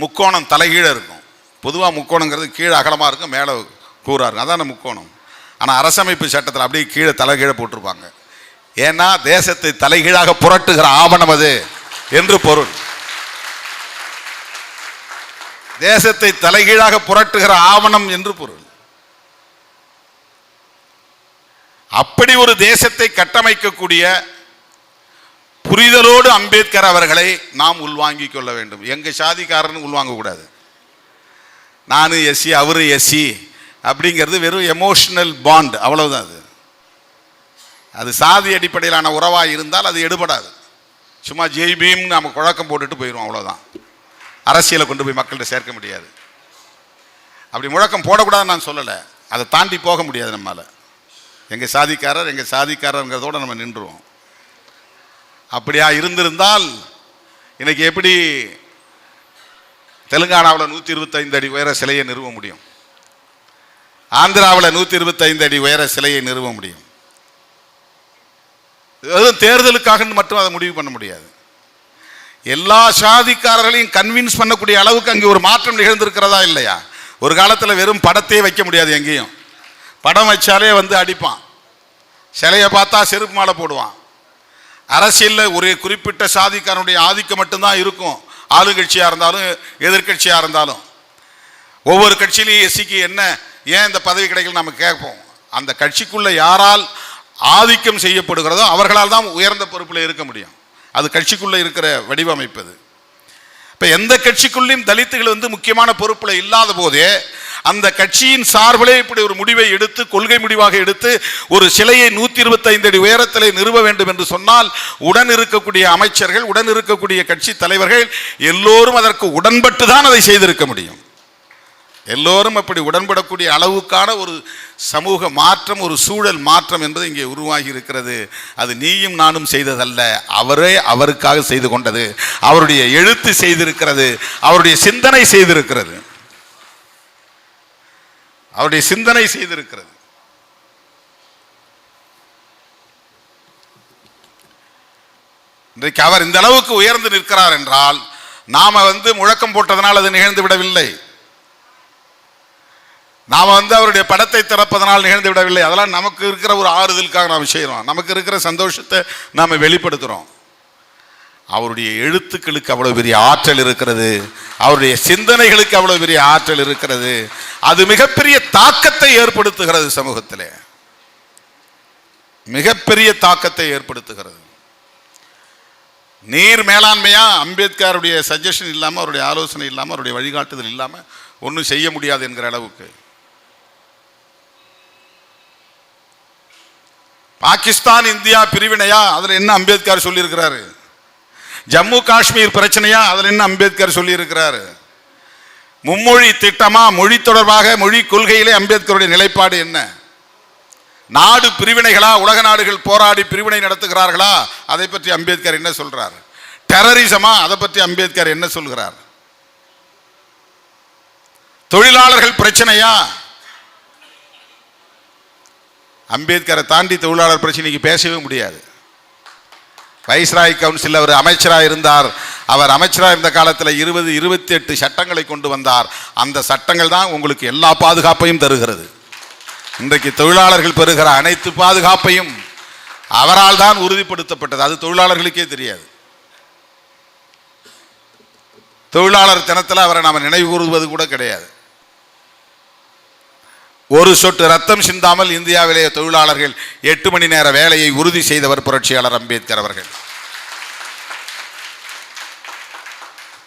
முக்கோணம் தலைகீழ இருக்கும். பொதுவாக முக்கோணங்கிறது கீழே அகலமாக இருக்கும், மேலே கூறாக இருக்கும், அதான முக்கோணம். ஆனால் அரசமைப்பு சட்டத்தில் அப்படியே கீழே தலைகீழ போட்டிருப்பாங்க. ஏன்னா தேசத்தை தலைகீழாக புரட்டுகிற ஆவணம் அது என்று பொருள். தேசத்தை தலைகீழாக புரட்டுகிற ஆவணம் என்று பொருள். அப்படி ஒரு தேசத்தை கட்டமைக்கக்கூடிய புரிதலோடு அம்பேத்கர் அவர்களை நாம் உள்வாங்கிக் கொள்ள வேண்டும். எங்க சாதிக்காரன் உள்வாங்க கூடாது. நானு எஸ்சி, அவரு எஸ்சி அப்படிங்கிறது வெறும் எமோஷனல் பாண்ட், அவ்வளவுதான். அது சாதி அடிப்படையிலான உறவாக இருந்தால் அது எடுபடாது. சும்மா ஜெய்பீம் நம்ம குழக்கம் போட்டுட்டு போயிடுவோம், அவ்வளோதான். அரசியலை கொண்டு போய் மக்கள்கிட்ட சேர்க்க முடியாது. அப்படி முழக்கம் போடக்கூடாதுன்னு நான் சொல்லலை, அதை தாண்டி போக முடியாது நம்மளால். எங்கள் சாதிக்காரங்கிறதோடு நம்ம நின்றுவோம். அப்படியா இருந்திருந்தால் இன்னைக்கு எப்படி தெலுங்கானாவில் 125 அடி உயர சிலையை நிறுவ முடியும்? ஆந்திராவில் 125 அடி உயர சிலையை நிறுவ முடியும்? எதுவும் தேர்தலுக்காக மட்டும் அதை முடிவு பண்ண முடியாது. எல்லா சாதிக்காரர்களையும் கன்வின்ஸ் பண்ணக்கூடிய அளவுக்கு அங்கே ஒரு மாற்றம் நிகழ்ந்திருக்கிறதா இல்லையா? ஒரு காலத்தில் வெறும் படத்தையே வைக்க முடியாது, எங்கேயும் படம் வச்சாலே வந்து அடிப்பான், சிலையை பார்த்தா செருப்பு மாலை போடுவான். அரசியலில் ஒரு குறிப்பிட்ட சாதிக்காரனுடைய ஆதிக்கம் மட்டும்தான் இருக்கும், ஆளுங்கட்சியாக இருந்தாலும் எதிர்கட்சியாக இருந்தாலும். ஒவ்வொரு கட்சியிலையும் எஸ்சிக்கு என்ன ஏன் இந்த பதவி கிடைக்கல நம்ம கேட்போம். அந்த கட்சிக்குள்ள யாரால் ஆதிக்கம் செய்யப்படுகிறதோ அவர்களால் தான் உயர்ந்த பொறுப்பில் இருக்க முடியும். அது கட்சிக்குள்ள இருக்கிற வடிவமைப்பது. இப்போ எந்த கட்சிக்குள்ளேயும் தலித்துகள் வந்து முக்கியமான பொறுப்பில் இல்லாத போதே அந்த கட்சியின் சார்பிலே இப்படி ஒரு முடிவை எடுத்து, கொள்கை முடிவாக எடுத்து ஒரு சிலையை 125 அடி உயரத்திலே நிறுவ வேண்டும் என்று சொன்னால் உடன் இருக்கக்கூடிய அமைச்சர்கள், உடன் இருக்கக்கூடிய கட்சி தலைவர்கள் எல்லோரும் அதற்கு உடன்பட்டு தான் அதை செய்திருக்க முடியும். எல்லோரும் அப்படி உடன்படக்கூடிய அளவுக்கான ஒரு சமூக மாற்றம், ஒரு சூழல் மாற்றம் என்பது இங்கே உருவாகி இருக்கிறது. அது நீயும் நானும் செய்ததல்ல, அவரே அவருக்காக செய்து கொண்டது. அவருடைய எழுத்து செய்திருக்கிறது, அவருடைய சிந்தனை செய்திருக்கிறது, அவருடைய சிந்தனை செய்திருக்கிறது. இன்றைக்கு அவர் இந்த அளவுக்கு உயர்ந்து நிற்கிறார் என்றால் நாம வந்து முழக்கம் போட்டதனால் அது நிகழ்ந்து விடவில்லை. நாம் வந்து அவருடைய படத்தை திறப்பதனால் நிகழ்ந்து விடவில்லை. அதெல்லாம் நமக்கு இருக்கிற ஒரு ஆறுதலுக்காக நாம் செய்கிறோம், நமக்கு இருக்கிற சந்தோஷத்தை நாம் வெளிப்படுத்துகிறோம். அவருடைய எழுத்துக்களுக்கு அவ்வளோ பெரிய ஆற்றல் இருக்கிறது, அவருடைய சிந்தனைகளுக்கு அவ்வளோ பெரிய ஆற்றல் இருக்கிறது. அது மிகப்பெரிய தாக்கத்தை ஏற்படுத்துகிறது, சமூகத்திலே மிகப்பெரிய தாக்கத்தை ஏற்படுத்துகிறது. நீர் மேலாண்மையா அம்பேத்கருடைய சஜஷன் இல்லாமல், அவருடைய ஆலோசனை இல்லாமல், அவருடைய வழிகாட்டுதல் இல்லாமல் ஒன்றும் செய்ய முடியாது என்கிற அளவுக்கு. பாகிஸ்தான் இந்தியா பிரிவினையா, அதில் என்ன அம்பேத்கர் சொல்லியிருக்கிறாரு? ஜம்மு காஷ்மீர் பிரச்சனையா, அதில் என்ன அம்பேத்கர் சொல்லியிருக்கிறாரு? மும்மொழி திட்டமா, மொழி தொடர்பாக மொழி கொள்கையிலே அம்பேத்கருடைய நிலைப்பாடு என்ன? நாடு பிரிவினைகளா, உலக நாடுகள் போராடி பிரிவினை நடத்துகிறார்களா, அதை பற்றி அம்பேத்கர் என்ன சொல்றார்? டெரரிசமா, அதை பற்றி அம்பேத்கர் என்ன சொல்கிறார்? தொழிலாளர்கள் பிரச்சனையா, அம்பேத்கரை தாண்டி தொழிலாளர் பிரச்சனைக்கு பேசவே முடியாது. வைஸ்ராய் கவுன்சில் அவர் அமைச்சராக இருந்தார். அவர் அமைச்சராக இருந்த காலத்தில் 28 சட்டங்களை கொண்டு வந்தார். அந்த சட்டங்கள் தான் உங்களுக்கு எல்லா பாதுகாப்பையும் தருகிறது. இன்றைக்கு தொழிலாளர்கள் பெறுகிற அனைத்து பாதுகாப்பையும் அவரால் தான் உறுதிப்படுத்தப்பட்டது. அது தொழிலாளர்களுக்கே தெரியாது. தொழிலாளர் தினத்தில் அவரை நாம் நினைவு கூறுவது கூட கிடையாது. ஒரு சொட்டு ரத்தம் சிந்தாமல் இந்தியாவிலே தொழிலாளர்கள் 8 மணி நேர வேலையை உறுதி செய்தவர் புரட்சியாளர் அம்பேத்கர் அவர்கள்.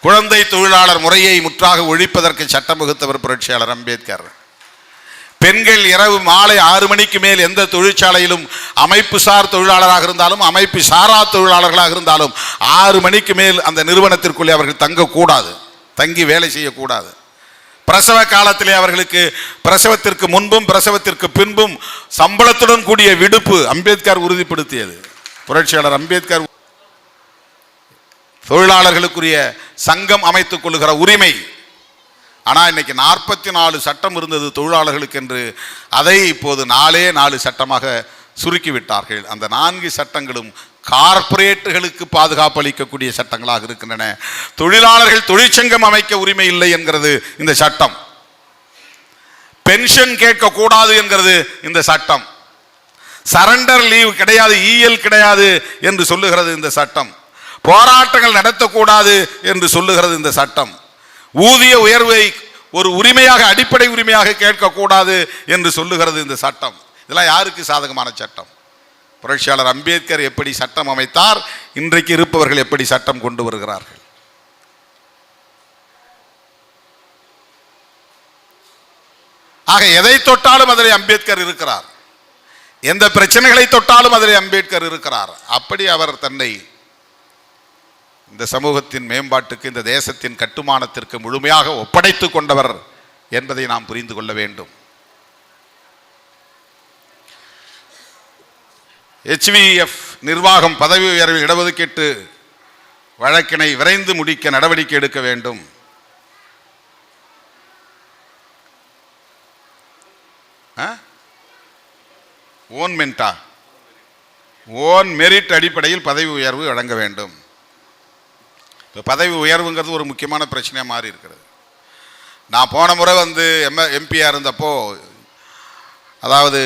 குழந்தை தொழிலாளர் முறையை முற்றாக ஒழிப்பதற்கு சட்டம் வகுத்தவர் புரட்சியாளர் அம்பேத்கர். பெண்கள் இரவு மாலை 6 மணிக்கு மேல் எந்த தொழிற்சாலையிலும் அமைப்பு சார் தொழிலாளராக இருந்தாலும் அமைப்பு சாரா தொழிலாளர்களாக இருந்தாலும் 6 மணிக்கு மேல் அந்த நிறுவனத்திற்குள்ளே அவர்கள் தங்கக்கூடாது, தங்கி வேலை செய்யக்கூடாது. பிரசவ காலத்திலே அவர்களுக்கு பிரசவத்திற்கு முன்பும் பிரசவத்திற்கு பின்பும் சம்பளத்துடன் கூடிய விடுப்பு அம்பேத்கர் உறுதிப்படுத்தியது. புரட்சியாளர் அம்பேத்கர் தொழிலாளர்களுக்குரிய சங்கம் அமைத்துக் கொள்ளுகிற உரிமை. ஆனால் இன்னைக்கு 44 சட்டம் இருந்தது தொழிலாளர்களுக்கு என்று, அதை இப்போது 4 சட்டமாக சுருக்கிவிட்டார்கள். அந்த 4 சட்டங்களும் கார்ப்பரேட்டுகளுக்கு பாதுகாப்பு அளிக்கக்கூடிய சட்டங்களாக இருக்கின்றன. தொழிலாளர்கள் தொழிற்சங்கம் அமைக்க உரிமை இல்லை என்கிறது இந்த சட்டம். பென்ஷன் கேட்கக்கூடாது என்கிறது இந்த சட்டம். சரண்டர் லீவ் கிடையாது, இஎல் கிடையாது என்று சொல்லுகிறது இந்த சட்டம். போராட்டங்கள் நடத்தக்கூடாது என்று சொல்லுகிறது இந்த சட்டம். ஊதிய உயர்வை ஒரு உரிமையாக, அடிப்படை உரிமையாக கேட்கக்கூடாது என்று சொல்லுகிறது இந்த சட்டம். இதெல்லாம் யாருக்கு சாதகமான சட்டம்? புரட்சியாளர் அம்பேத்கர் எப்படி சட்டம் அமைத்தார், இன்றைக்கு இருப்பவர்கள் எப்படி சட்டம் கொண்டு வருகிறார்கள்? ஆக எதை தொட்டாலும் அதில் அம்பேத்கர் இருக்கிறார், எந்த பிரச்சனைகளை தொட்டாலும் அதில் அம்பேத்கர் இருக்கிறார். அப்படி அவர் தன்னை இந்த சமூகத்தின் மேம்பாட்டுக்கு, இந்த தேசத்தின் கட்டுமானத்திற்கு முழுமையாக ஒப்படைத்துக் கொண்டவர் என்பதை நாம் புரிந்து கொள்ள வேண்டும். HVF நிர்வாகம் பதவி உயர்வில் இடஒதுக்கீட்டு வழக்கினை விரைந்து முடிக்க நடவடிக்கை எடுக்க வேண்டும். ஓன் மெரிட் அடிப்படையில் பதவி உயர்வு வழங்க வேண்டும். இப்போ பதவி உயர்வுங்கிறது ஒரு முக்கியமான பிரச்சனையாக மாறி இருக்கிறது. நான் போன முறை வந்து எம்பியாக இருந்தப்போ, அதாவது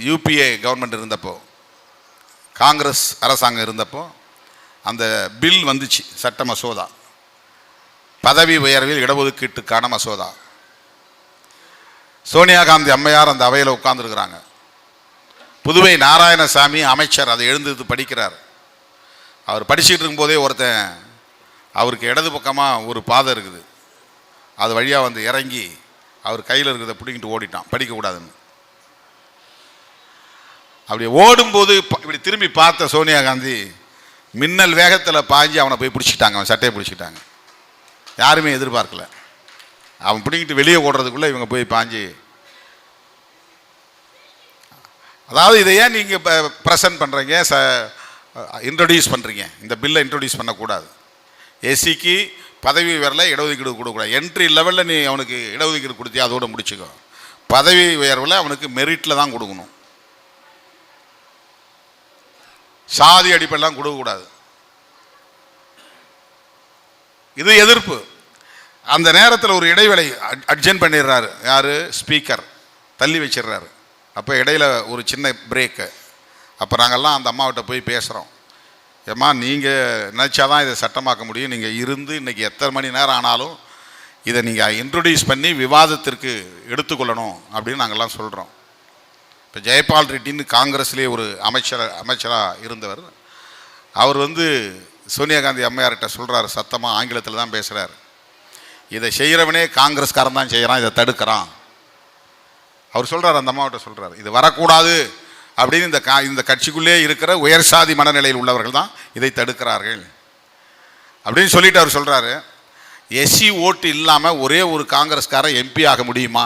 யூபிஏ கவர்மெண்ட் இருந்தப்போ, காங்கிரஸ் அரசாங்கம் இருந்தப்போ அந்த பில் வந்துச்சு, சட்ட மசோதா, பதவி உயர்வில் இடஒதுக்கீட்டுக்கான மசோதா. சோனியா காந்தி அம்மையார் அந்த அவையில் உட்கார்ந்துருக்கிறாங்க. புதுவை நாராயணசாமி அமைச்சர் அதை எழுந்து படிக்கிறார். அவர் படிச்சுட்டு இருக்கும்போதே ஒருத்தன், அவருக்கு இடது பக்கமாக ஒரு பாதை இருக்குது, அது வழியாக வந்து இறங்கி அவர் கையில் இருக்கிறத பிடிங்கிட்டு ஓடிட்டான், படிக்கக்கூடாதுன்னு. அப்படி ஓடும்போது இப்படி திரும்பி பார்த்த சோனியா காந்தி மின்னல் வேகத்தில் பாய்ஞ்சி அவனை போய் பிடிச்சிட்டாங்க, அவன் சட்டையை பிடிச்சிட்டாங்க. யாருமே எதிர்பார்க்கல. அவன் பிடிக்கிட்டு வெளியே ஓடுறதுக்குள்ளே இவங்க போய் பாய்ஞ்சி, அதாவது இதை ஏன் நீங்கள் இப்போ ப்ரெசன்ட் பண்ணுறீங்க, இன்ட்ரடியூஸ் பண்ணுறீங்க, இந்த பில்லை இன்ட்ரடியூஸ் பண்ணக்கூடாது. எஸ்சிக்கு பதவி உயர்வில் இடஒதுக்கீடு கொடுக்கக்கூடாது. என்ட்ரி லெவலில் நீ அவனுக்கு இடஒதுக்கீடு கொடுத்தியா அதோட முடிச்சுக்கோ. பதவி உயர்வில் அவனுக்கு மெரிட்டில் தான் கொடுக்கணும், சாதி அடிப்படையெல்லாம் கொடுக்கக்கூடாது. இது எதிர்ப்பு. அந்த நேரத்தில் ஒரு இடைவேளை அட்ஜென்ட் பண்ணிடுறாரு, யார், ஸ்பீக்கர் தள்ளி வச்சிடுறாரு. அப்போ இடையில் ஒரு சின்ன பிரேக்கு. அப்போ நாங்கள்லாம் அந்த அம்மாவிட்ட போய் பேசுகிறோம், ஏம்மா நீங்கள் நினச்சாதான் இதை சட்டமாக்க முடியும், நீங்கள் இருந்து இன்றைக்கி எத்தனை மணி நேரம் ஆனாலும் இதை நீங்கள் இன்ட்ரடியூஸ் பண்ணி விவாதத்திற்கு எடுத்துக்கொள்ளணும் அப்படின்னு நாங்கள்லாம் சொல்கிறோம். இப்போ ஜெயபால் ரெட்டின்னு காங்கிரஸ்லேயே ஒரு அமைச்சராக இருந்தவர், அவர் வந்து சோனியா காந்தி அம்மையார்கிட்ட சொல்கிறார், சத்தமாக ஆங்கிலத்தில் தான் பேசுகிறார், இதை செய்கிறவனே காங்கிரஸ்காரன் தான் செய்கிறான், இதை தடுக்கிறான். அவர் சொல்கிறார், அந்த அம்மாவிட்ட சொல்கிறார், இது வரக்கூடாது அப்படின்னு இந்த கட்சிக்குள்ளே இருக்கிற உயர் சாதி மனநிலையில் உள்ளவர்கள் தான் இதை தடுக்கிறார்கள் அப்படின்னு சொல்லிட்டு அவர் சொல்கிறாரு, எஸ்சி ஓட்டு இல்லாமல் ஒரே ஒரு காங்கிரஸ்காரன் எம்பி ஆக முடியுமா?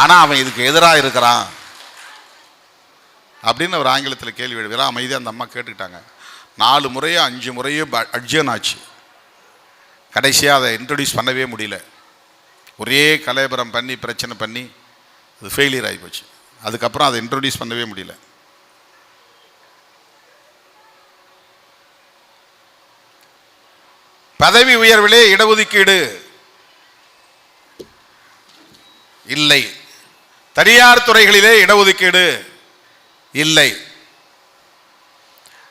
ஆனால் அவன் இதுக்கு எதிராக இருக்கிறான் அப்படின்னு அவர் ஆங்கிலத்தில் கேள்வி எழுதுகிறார். அமைதியாக அந்த அம்மா கேட்டுக்கிட்டாங்க. 4 முறையோ 5 முறையோ அட்ஜர்ன் ஆச்சு. கடைசியாக அதை இன்ட்ரடியூஸ் பண்ணவே முடியல. ஒரே கலைபரம் பண்ணி பிரச்சனை பண்ணி அது ஃபெயிலியர் ஆகி போச்சு. அதுக்கப்புறம் அதை இன்ட்ரடியூஸ் பண்ணவே முடியல. பதவி உயர்விலே இடஒதுக்கீடு இல்லை, தனியார் துறைகளிலே இடஒதுக்கீடு இல்லை,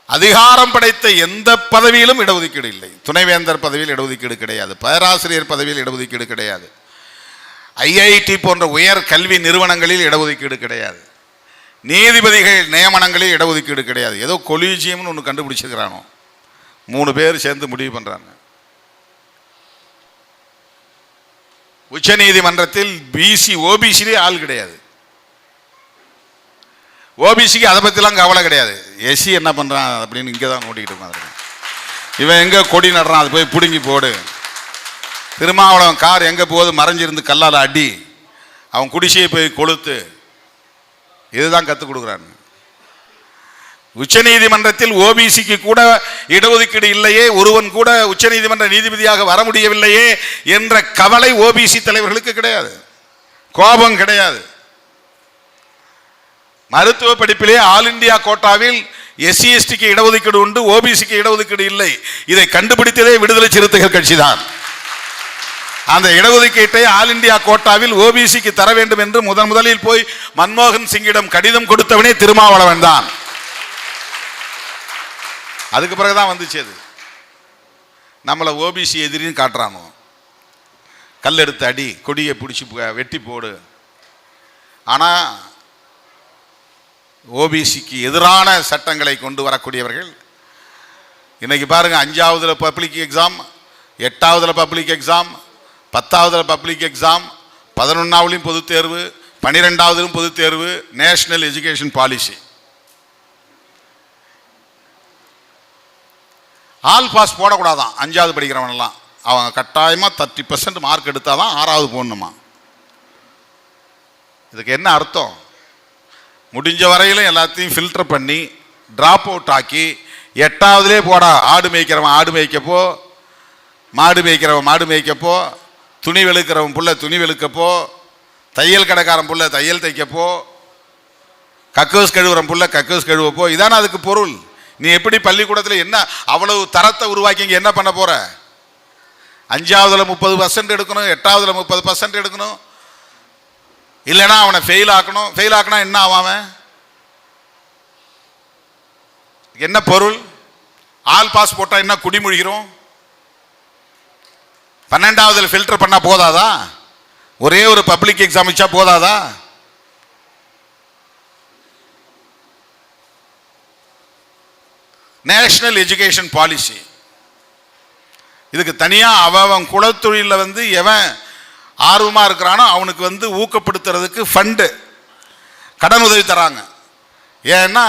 அதிகாரம் படைத்த எந்த பதவியிலும் இடஒதுக்கீடு இல்லை. துணைவேந்தர் பதவியில் இடஒதுக்கீடு கிடையாது, பேராசிரியர் பதவியில் இடஒதுக்கீடு கிடையாது, ஐஐடி போன்ற உயர் கல்வி நிறுவனங்களில் இடஒதுக்கீடு கிடையாது, நீதிபதிகள் நியமனங்களில் இடஒதுக்கீடு கிடையாது. ஏதோ கொலீஜியம்னு ஒன்று கண்டுபிடிச்சிருக்கிறானோ, 3 பேர் சேர்ந்து முடிவு பண்ணுறாங்க. உச்ச நீதிமன்றத்தில் பிசி ஓபிசிலே ஆள் கிடையாது. ஓபிசிக்கு அதை பற்றிலாம் கவலை கிடையாது. எஸ்சி என்ன பண்ணுறான் அப்படின்னு இங்கே தான் ஓட்டிக்கிட்டு இருக்கான். இவன் எங்கே கொடி நடுறான், அது போய் பிடுங்கி போடு. திருமாவளவன் கார் எங்கே போகுது, மறைஞ்சிருந்து கல்லால் அடி, அவன் குடிசையை போய் கொளுத்து, இதுதான் கற்றுக் கொடுக்குறான். உச்ச நீதிமன்றத்தில் ஓபிசிக்கு கூட இடஒதுக்கீடு இல்லையே, ஒருவன் கூட உச்ச நீதிமன்ற நீதிபதியாக வர முடியவில்லையே என்ற கவலை ஓபிசி தலைவர்களுக்கு கிடையாது, கோபம் கிடையாது. மருத்துவ படிப்பிலே ஆல் இந்தியா கோட்டாவில் எஸ்சி எஸ்டிக்கு இடஒதுக்கீடு உண்டு, ஓபிசிக்கு இடஒதுக்கீடு இல்லை. இதை கண்டுபிடித்ததே விடுதலை சிறுத்தைகள் கட்சி தான். அந்த இடஒதுக்கீட்டை ஆல் இந்தியா கோட்டாவில் ஓபிசிக்கு தர வேண்டும் என்று முதலில் போய் மன்மோகன் சிங்கிடம் கடிதம் கொடுத்தவனே திருமாவளவன் தான். அதுக்கு பிறகுதான் வந்துச்சு. அது நம்மளை ஓபிசி எதிரின்னு காட்டுறானோ, கல்லெடுத்து அடி, கொடியை பிடிச்சி வெட்டி போடு. ஆனால் ஓபிசிக்கு எதிரான சட்டங்களை கொண்டு வரக்கூடியவர்கள் இன்னைக்கு பாருங்க, 5ஆவதுல பப்ளிக் எக்ஸாம், 8ஆவதுல பப்ளிக் எக்ஸாம், 10ஆவதுல பப்ளிக் எக்ஸாம், 11ஆவதுலையும் பொதுத் தேர்வு, 12ஆவதுலும் பொதுத் தேர்வு, national education policy. All pass போடக்கூடாதான் 5ஆவது படிக்கிறவனெல்லாம். அவங்க கட்டாயமாக 30% மார்க் எடுத்தால் தான் 6ஆவது போடணுமா. இதுக்கு என்ன அர்த்தம்? முடிஞ்ச வரையிலும் எல்லாத்தையும் ஃபில்டர் பண்ணி ட்ராப் அவுட் ஆக்கி 8ஆவதுலே போடா, ஆடு மேய்க்கிறவன் ஆடு மேய்க்கப்போ, மாடு மேய்க்கிறவன் மாடு மேய்க்கப்போ, துணி வெளுக்கிறவன் புள்ள துணி வெளுக்கப்போ, தையல் கடைக்காரன் புள்ள தையல் தைக்கப்போ, கக்கூஸ் கழுவுறன் புள்ள கக்கூஸ் கழுவப்போ. இதான அதுக்கு பொருள். நீ எப்படி பள்ளிக்கூடத்தில் என்ன அவ்வளவு தரத்தை உருவாக்கி இங்கே என்ன பண்ண போற? 5ஆவதுல 30% எடுக்கணும், 8ஆவதுல 30% எடுக்கணும், இல்லைன்னா அவனை ஃபெயில் ஆக்கணும். ஃபெயில் ஆக்கினா என்ன ஆவான்? என்ன பொருள்? ஆல் பாஸ் போட்டா என்ன குடிமொழிகிறோம்? 12ஆவதுல ஃபில்டர் பண்ணா போதாதா? ஒரே ஒரு பப்ளிக் எக்ஸாம் வச்சா போதாதா? நேஷனல் எஜுகேஷன் பாலிசி, இதுக்கு தனியா அவன் குலத்தொழில எவன் ஆர்வமா இருக்கிறானோ அவனுக்கு ஊக்கப்படுத்துறதுக்கு ஃபண்டு, கடன் உதவி தராங்க. ஏன்னா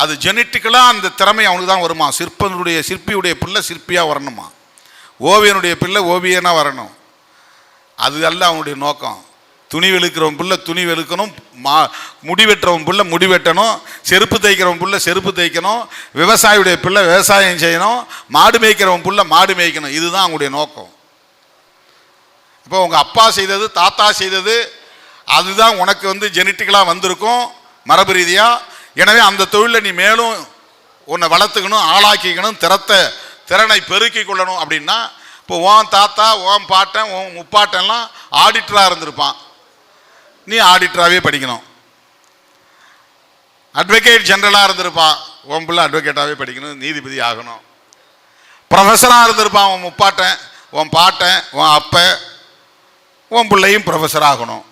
அது ஜெனட்டிக்கலா அந்த திறமை அவனுக்கு தான் வருமா. சிற்பியுடைய பிள்ளை சிற்பியா வரணுமா, ஓவியனுடைய பிள்ளை ஓவியனா வரணும். அது அல்ல அவனுடைய நோக்கம். துணி வெளுக்கிறவன் பிள்ளை துணி வெளுக்கணும், முடி வெட்டுறவன் பிள்ளை முடி வெட்டணும், செருப்பு தைக்கிறவன் பிள்ளை செருப்பு தைக்கணும், விவசாயியுடைய பிள்ளை விவசாயம் செய்யணும், மாடு மேய்க்கிறவன் பிள்ளை மாடு மேய்க்கணும். இதுதான் அவங்களுடைய நோக்கம். இப்போ உங்க அப்பா செய்தது தாத்தா செய்தது அதுதான் உனக்கு ஜெனட்டிக்கலாக வந்திருக்கும் மரபு ரீதியா. எனவே அந்த தொழிலில் நீ மேலும் உன்னை வளர்த்துக்கணும், ஆளாக்கிக்கணும், திறனை பெருக்கி கொள்ளணும். அப்படின்னா இப்போ உன் தாத்தா உன் பாட்டன் உன் முப்பாட்டன்லாம் ஆடிட்டராக இருந்திருப்பான், நீ ஆடிட்டராகவே படிக்கணும். அட்வொகேட் ஜெனரலாக இருந்திருப்பான், உன் பிள்ளை அட்வொகேட்டாகவே படிக்கணும், நீதிபதி ஆகணும். ப்ரொஃபஸராக இருந்திருப்பான் உன் முப்பாட்டன் உன் பாட்டன் உன் அப்ப, உன் பிள்ளையும் ப்ரொஃபஸர் ஆகணும்.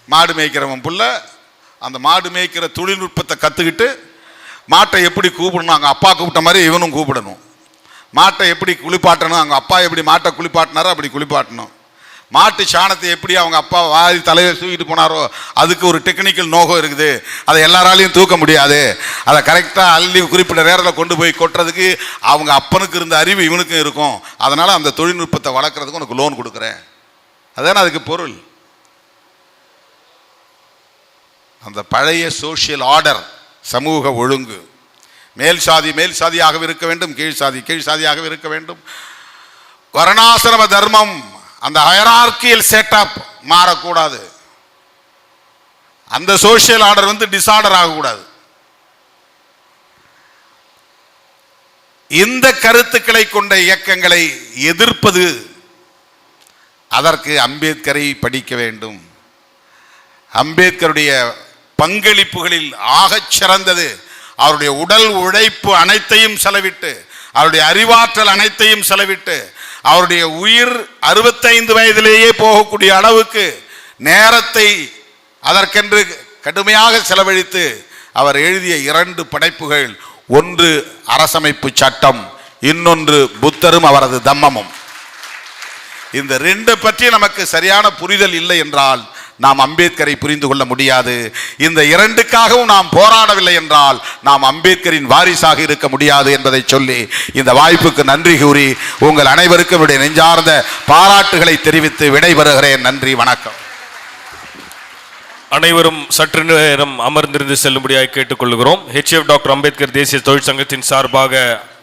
மாடு மேய்க்கிறவன் பிள்ளை அந்த மாடு மேய்க்கிற தொழில்நுட்பத்தை கற்றுக்கிட்டு மாட்டை எப்படி கூப்பிடணும், அங்கே அப்பா கூப்பிட்ட மாதிரி இவனும் கூப்பிடணும். மாட்டை எப்படி குளிப்பாட்டணும், அங்கே அப்பா எப்படி மாட்டை குளிப்பாட்டினாரோ அப்படி குளிப்பாட்டணும். மாட்டு சாணத்தை எப்படி அவங்க அப்பா வாரி தலையில் தூக்கிட்டு போனாரோ அதுக்கு ஒரு டெக்னிக்கல் நோகம் இருக்குது, அதை எல்லாராலையும் தூக்க முடியாது. அதை கரெக்டாக அள்ளி குறிப்பிட்ட நேரத்தில் கொண்டு போய் கொட்டுறதுக்கு அவங்க அப்பனுக்கு இருந்த அறிவு இவனுக்கும் இருக்கும். அதனால் அந்த தொழில்நுட்பத்தை வளர்க்குறதுக்கு உனக்கு லோன் கொடுக்குறேன். அதுதானே அதுக்கு பொருள். அந்த பழைய சோஷியல் ஆர்டர், சமூக ஒழுங்கு, மேல் சாதி மேல் சாதியாகவே இருக்க வேண்டும், கீழ் சாதி கீழ் சாதியாகவே இருக்க வேண்டும். வர்ணாசிரம தர்மம், அந்த ஹயரார்கியல் செட்டப் மாறக்கூடாது. அந்த சோஷியல் ஆர்டர் டிசார்டர் ஆகக்கூடாது. இந்த கருத்துக்களை கொண்ட இயக்கங்களை எதிர்ப்பது, அதற்கு அம்பேத்கரை படிக்க வேண்டும். அம்பேத்கருடைய பங்களிப்புகளில் ஆகச் சிறந்தது அவருடைய உடல் உழைப்பு அனைத்தையும் செலவிட்டு, அவருடைய அறிவாற்றல் அனைத்தையும் செலவிட்டு, அவருடைய உயிர் 65 வயதிலேயே போகக்கூடிய அளவுக்கு நேரத்தை அதற்கென்று கடுமையாக செலவழித்து அவர் எழுதிய 2 படைப்புகள், ஒன்று அரசமைப்பு சட்டம், இன்னொன்று புத்தரும் அவரது தம்மமும். இந்த 2 பற்றி நமக்கு சரியான புரிதல் இல்லை என்றால் நாம் அம்பேத்கரை புரிந்து கொள்ள முடியாது. இந்த 2க்காகவும் நாம் போராடவில்லை என்றால் நாம் அம்பேத்கரின் வாரிசாக இருக்க முடியாது என்பதை சொல்லி இந்த வாய்ப்புக்கு நன்றி கூறி உங்கள் அனைவருக்கும் என்னுடைய நெஞ்சார்ந்த பாராட்டுகளை தெரிவித்து விடைபெறுகிறேன். நன்றி, வணக்கம். அனைவரும் சற்று நேரம் அமர்ந்திருந்து செல்லும்படியாக கேட்டுக்கொள்கிறோம். HF டாக்டர் அம்பேத்கர் தேசிய தொழிற்சங்கத்தின் சார்பாக